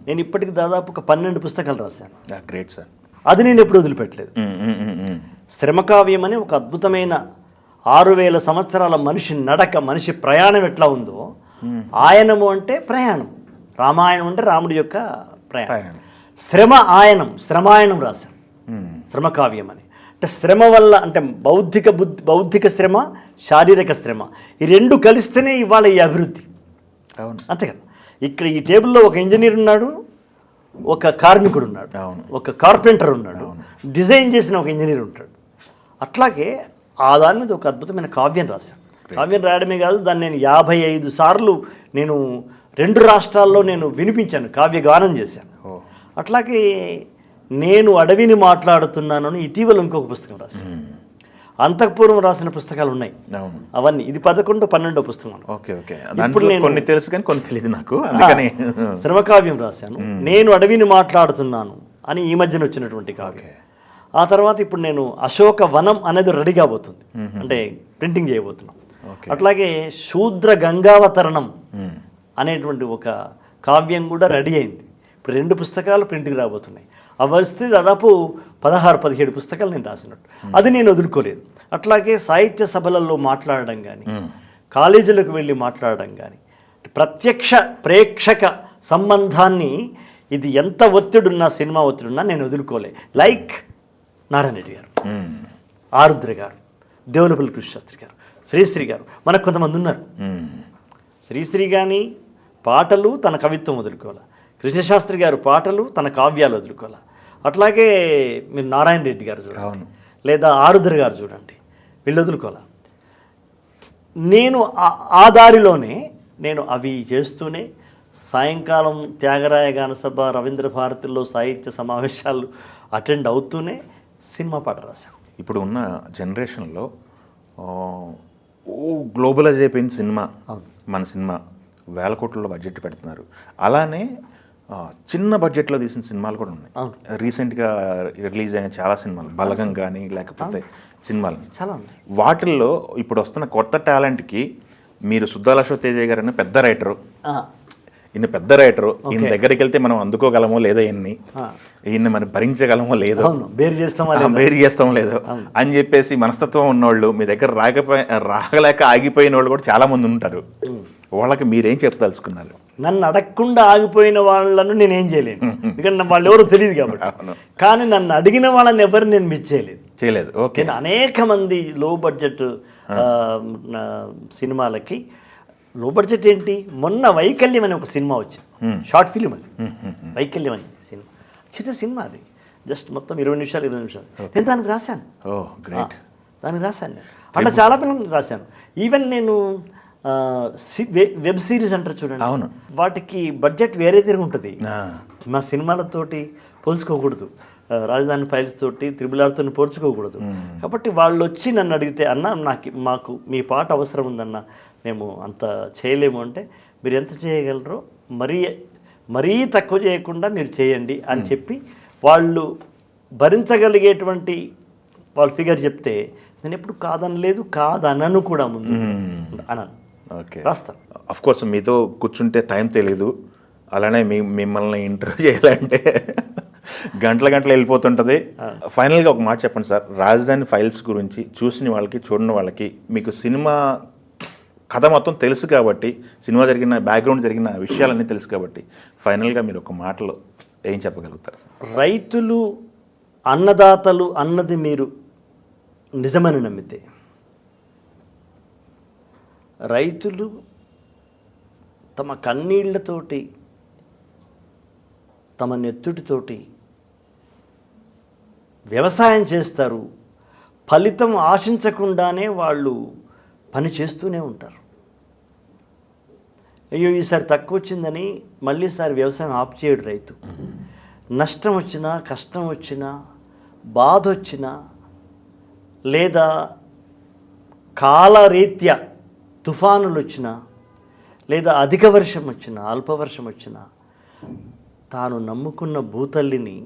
నేను ఇప్పటికి దాదాపు 12 పుస్తకాలు రాశాను. Great sir. అది నేను ఎప్పుడు వదిలిపెట్టలేదు. శ్రమకావ్యం అని ఒక అద్భుతమైన 6000 సంవత్సరాల మనిషి నడక, మనిషి ప్రయాణం ఎట్లా ఉందో, ఆయనము అంటే ప్రయాణం, రామాయణం అంటే రాముడి యొక్క ప్రయాణం, శ్రమాయణం రాశాను. శ్రమకావ్యం అని అంటే శ్రమ వల్ల, అంటే బౌద్ధిక శ్రమ, శారీరక శ్రమ, ఈ 2 కలిస్తేనే ఇవాళ ఈ అభివృద్ధి. అవును, అంతే కదా. ఇక్కడ ఈ టేబుల్లో ఒక ఇంజనీర్ ఉన్నాడు, ఒక కార్మికుడు ఉన్నాడు, ఒక కార్పెంటర్ ఉన్నాడు, డిజైన్ చేసిన ఒక ఇంజనీర్ ఉంటాడు. అట్లాగే ఆ దాని మీద ఒక అద్భుతమైన కావ్యం రాశాను. కావ్యం రాయడమే కాదు, దాన్ని నేను 55 సార్లు నేను 2 రాష్ట్రాల్లో నేను వినిపించాను, కావ్యగానం చేశాను. అట్లాగే నేను అడవిని మాట్లాడుతున్నానని ఇటీవల ఇంకొక పుస్తకం రాశాను. అంతఃపూర్వం రాసిన పుస్తకాలు ఉన్నాయి అవన్నీ. ఇది 11, 12 పుస్తకం. ఇప్పుడు నేను కొన్ని తెలుసు కానీ కొన్ని తెలియదు నాకు. శ్రమకావ్యం రాశాను, నేను అడవిని మాట్లాడుతున్నాను అని ఈ మధ్యన వచ్చినటువంటి కావ్యం. ఆ తర్వాత ఇప్పుడు నేను అశోక వనం అనేది రెడీ కాబోతుంది, అంటే ప్రింటింగ్ చేయబోతున్నాం. అట్లాగే శూద్ర గంగావతరణం అనేటువంటి ఒక కావ్యం కూడా రెడీ అయింది. ఇప్పుడు 2 పుస్తకాలు ప్రింటింగ్ రాబోతున్నాయి. అవి వస్తే దాదాపు 16-17 పుస్తకాలు నేను రాసినట్టు. అది నేను వదులుకోలేదు. అట్లాగే సాహిత్య సభలలో మాట్లాడడం కానీ, కాలేజీలకు వెళ్ళి మాట్లాడడం కానీ, ప్రత్యక్ష ప్రేక్షక సంబంధాన్ని, ఇది ఎంత ఒత్తిడున్నా, సినిమా ఒత్తిడున్నా నేను వదులుకోలే. లైక్ నారాయణ రెడ్డి గారు, ఆరుద్ర గారు, దేవులపల్లి కృష్ణశాస్త్రి గారు, శ్రీశ్రీ గారు, మనకు కొంతమంది ఉన్నారు. శ్రీశ్రీ కానీ పాటలు, తన కవిత్వం వదులుకోవాలి. కృష్ణశాస్త్రి గారు పాటలు, తన కావ్యాలు వదులుకోవాలి. అట్లాగే మీరు నారాయణ రెడ్డి గారు చూడండి, లేదా ఆరుద్ర గారు చూడండి, వీళ్ళు వదులుకోలే. నేను ఆ దారిలోనే నేను అవి చేస్తూనే సాయంకాలం త్యాగరాయ గాన సభ, రవీంద్ర భారతిలో సాహిత్య సమావేశాలు అటెండ్ అవుతూనే సినిమా పాట రాశాను. ఇప్పుడు ఉన్న జనరేషన్లో గ్లోబలైజ్ అయిపోయిన సినిమా, మన సినిమా వేల కోట్లలో బడ్జెట్ పెడుతున్నారు. అలానే చిన్న బడ్జెట్లో తీసిన సినిమాలు కూడా ఉన్నాయి. రీసెంట్గా రిలీజ్ అయిన చాలా సినిమాలు, బలగం కానీ లేకపోతే సినిమాలు చాలా ఉన్నాయి. వాటిల్లో ఇప్పుడు వస్తున్న కొత్త టాలెంట్కి మీరు సుద్దాల అశోక్ తేజ గారు అనే పెద్ద రైటరు, ఈయన పెద్ద రైటరు, ఈయన దగ్గరికి వెళ్తే మనం అందుకోగలమో లేదో, ఈయన్ని మనం భరించగలమో లేదో, బేరు చేస్తామో లేదో అని చెప్పేసి మనస్తత్వం ఉన్నవాళ్ళు మీ దగ్గర రాగలేక ఆగిపోయిన వాళ్ళు కూడా చాలా మంది ఉంటారు. వాళ్ళకి మీరేం చెప్పదలుచుకున్నారు? నన్ను అడగకుండా ఆగిపోయిన వాళ్ళను నేనేం చేయలేను, ఎందుకంటే వాళ్ళు ఎవరో తెలియదు కాబట్టి. కానీ నన్ను అడిగిన వాళ్ళని ఎవరు నేను మిస్ చేయలేదు. ఓకే, అనేక మంది లో బడ్జెట్ సినిమాలకి, లో బడ్జెట్ ఏంటి, మొన్న వైకల్యం అనే ఒక సినిమా వచ్చింది, షార్ట్ ఫిలిం అది. వైకల్యం అనే సినిమా చిన్న సినిమా, అది జస్ట్ మొత్తం 20 నిమిషాలు. నేను దానికి రాశాను. దానికి రాశాను నేను, అట్లా చాలా పిల్లలకి రాశాను. ఈవెన్ నేను వెబ్ సిరీస్ అంటారు చూడండి, అవును, వాటికి బడ్జెట్ వేరే తిరిగి ఉంటుంది. మా సినిమాలతోటి పోల్చుకోకూడదు, రాజధాని ఫైల్స్ తోటి త్రిబుల్-ఆర్తో పోల్చుకోకూడదు. కాబట్టి వాళ్ళు వచ్చి నన్ను అడిగితే, అన్న మాకు మీ పాట అవసరం ఉందన్న, మేము అంత చేయలేము అంటే, మీరు ఎంత చేయగలరో మరీ తక్కువ చేయకుండా మీరు చేయండి అని చెప్పి వాళ్ళు భరించగలిగేటువంటి వాళ్ళ ఫిగర్ చెప్తే నేను ఎప్పుడు కాదనలేదు, కాదనను కూడా, ముందు అనను. ఓకే, రాస్తాను. అఫ్ కోర్స్ మీతో కూర్చుంటే టైం తెలియదు, అలానే మిమ్మల్ని ఇంటర్వ్యూ చేయాలంటే గంటల వెళ్ళిపోతుంటుంది. ఫైనల్గా ఒక మాట చెప్పండి సార్, రాజధాని ఫైల్స్ గురించి చూసిన వాళ్ళకి, చూడని వాళ్ళకి, మీకు సినిమా కథ మొత్తం తెలుసు కాబట్టి, సినిమా జరిగిన బ్యాక్గ్రౌండ్ జరిగిన విషయాలన్నీ తెలుసు కాబట్టి, ఫైనల్గా మీరు ఒక మాటలో ఏం చెప్పగలుగుతారు సార్? రైతులు, అన్నదాతలు అన్నది మీరు నిజమని నమ్మితే, రైతులు తమ కన్నీళ్లతోటి, తమ నెత్తుటితోటి వ్యవసాయం చేస్తారు, ఫలితం ఆశించకుండానే వాళ్ళు పని చేస్తూనే ఉంటారు. అయ్యో ఈసారి తక్కువ వచ్చిందని మళ్ళీ ఈసారి వ్యవసాయం ఆప్ చేయడు రైతు. నష్టం వచ్చినా, కష్టం వచ్చినా, బాధ వచ్చినా, లేదా కాలరీత్యా తుఫానులు వచ్చినా, లేదా అధిక వర్షం వచ్చినా, అల్పవర్షం వచ్చినా, తాను నమ్ముకున్న భూతల్లిని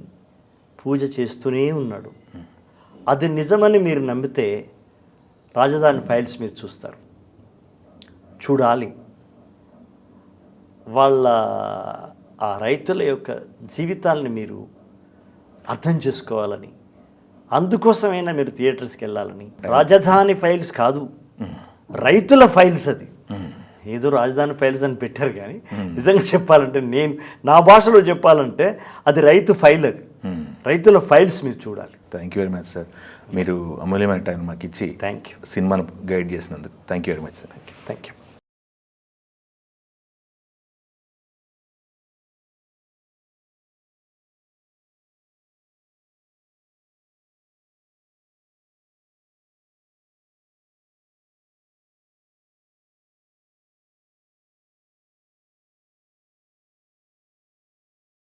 పూజ చేస్తూనే ఉన్నాడు. అది నిజమని మీరు నమ్మితే రాజధాని ఫైల్స్ మీరు చూస్తారు, చూడాలి. వాళ్ళ ఆ రైతుల యొక్క జీవితాలని మీరు అర్థం చేసుకోవాలని, అందుకోసమైనా మీరు థియేటర్స్కి వెళ్ళాలని. రాజధాని ఫైల్స్ కాదు, రైతుల ఫైల్స్. అది ఏదో రాజధాని ఫైల్స్ అని పెట్టారు, కానీ నిజంగా చెప్పాలంటే, నేను నా భాషలో చెప్పాలంటే అది రైతు ఫైల్, అది రైతుల ఫైల్స్ మీరు చూడాలి. Thank you very much sir, మీరు అమూల్యమైన టైం మాకు ఇచ్చి సినిమాను గైడ్ చేసినందుకు thank you very much sir. Thank you.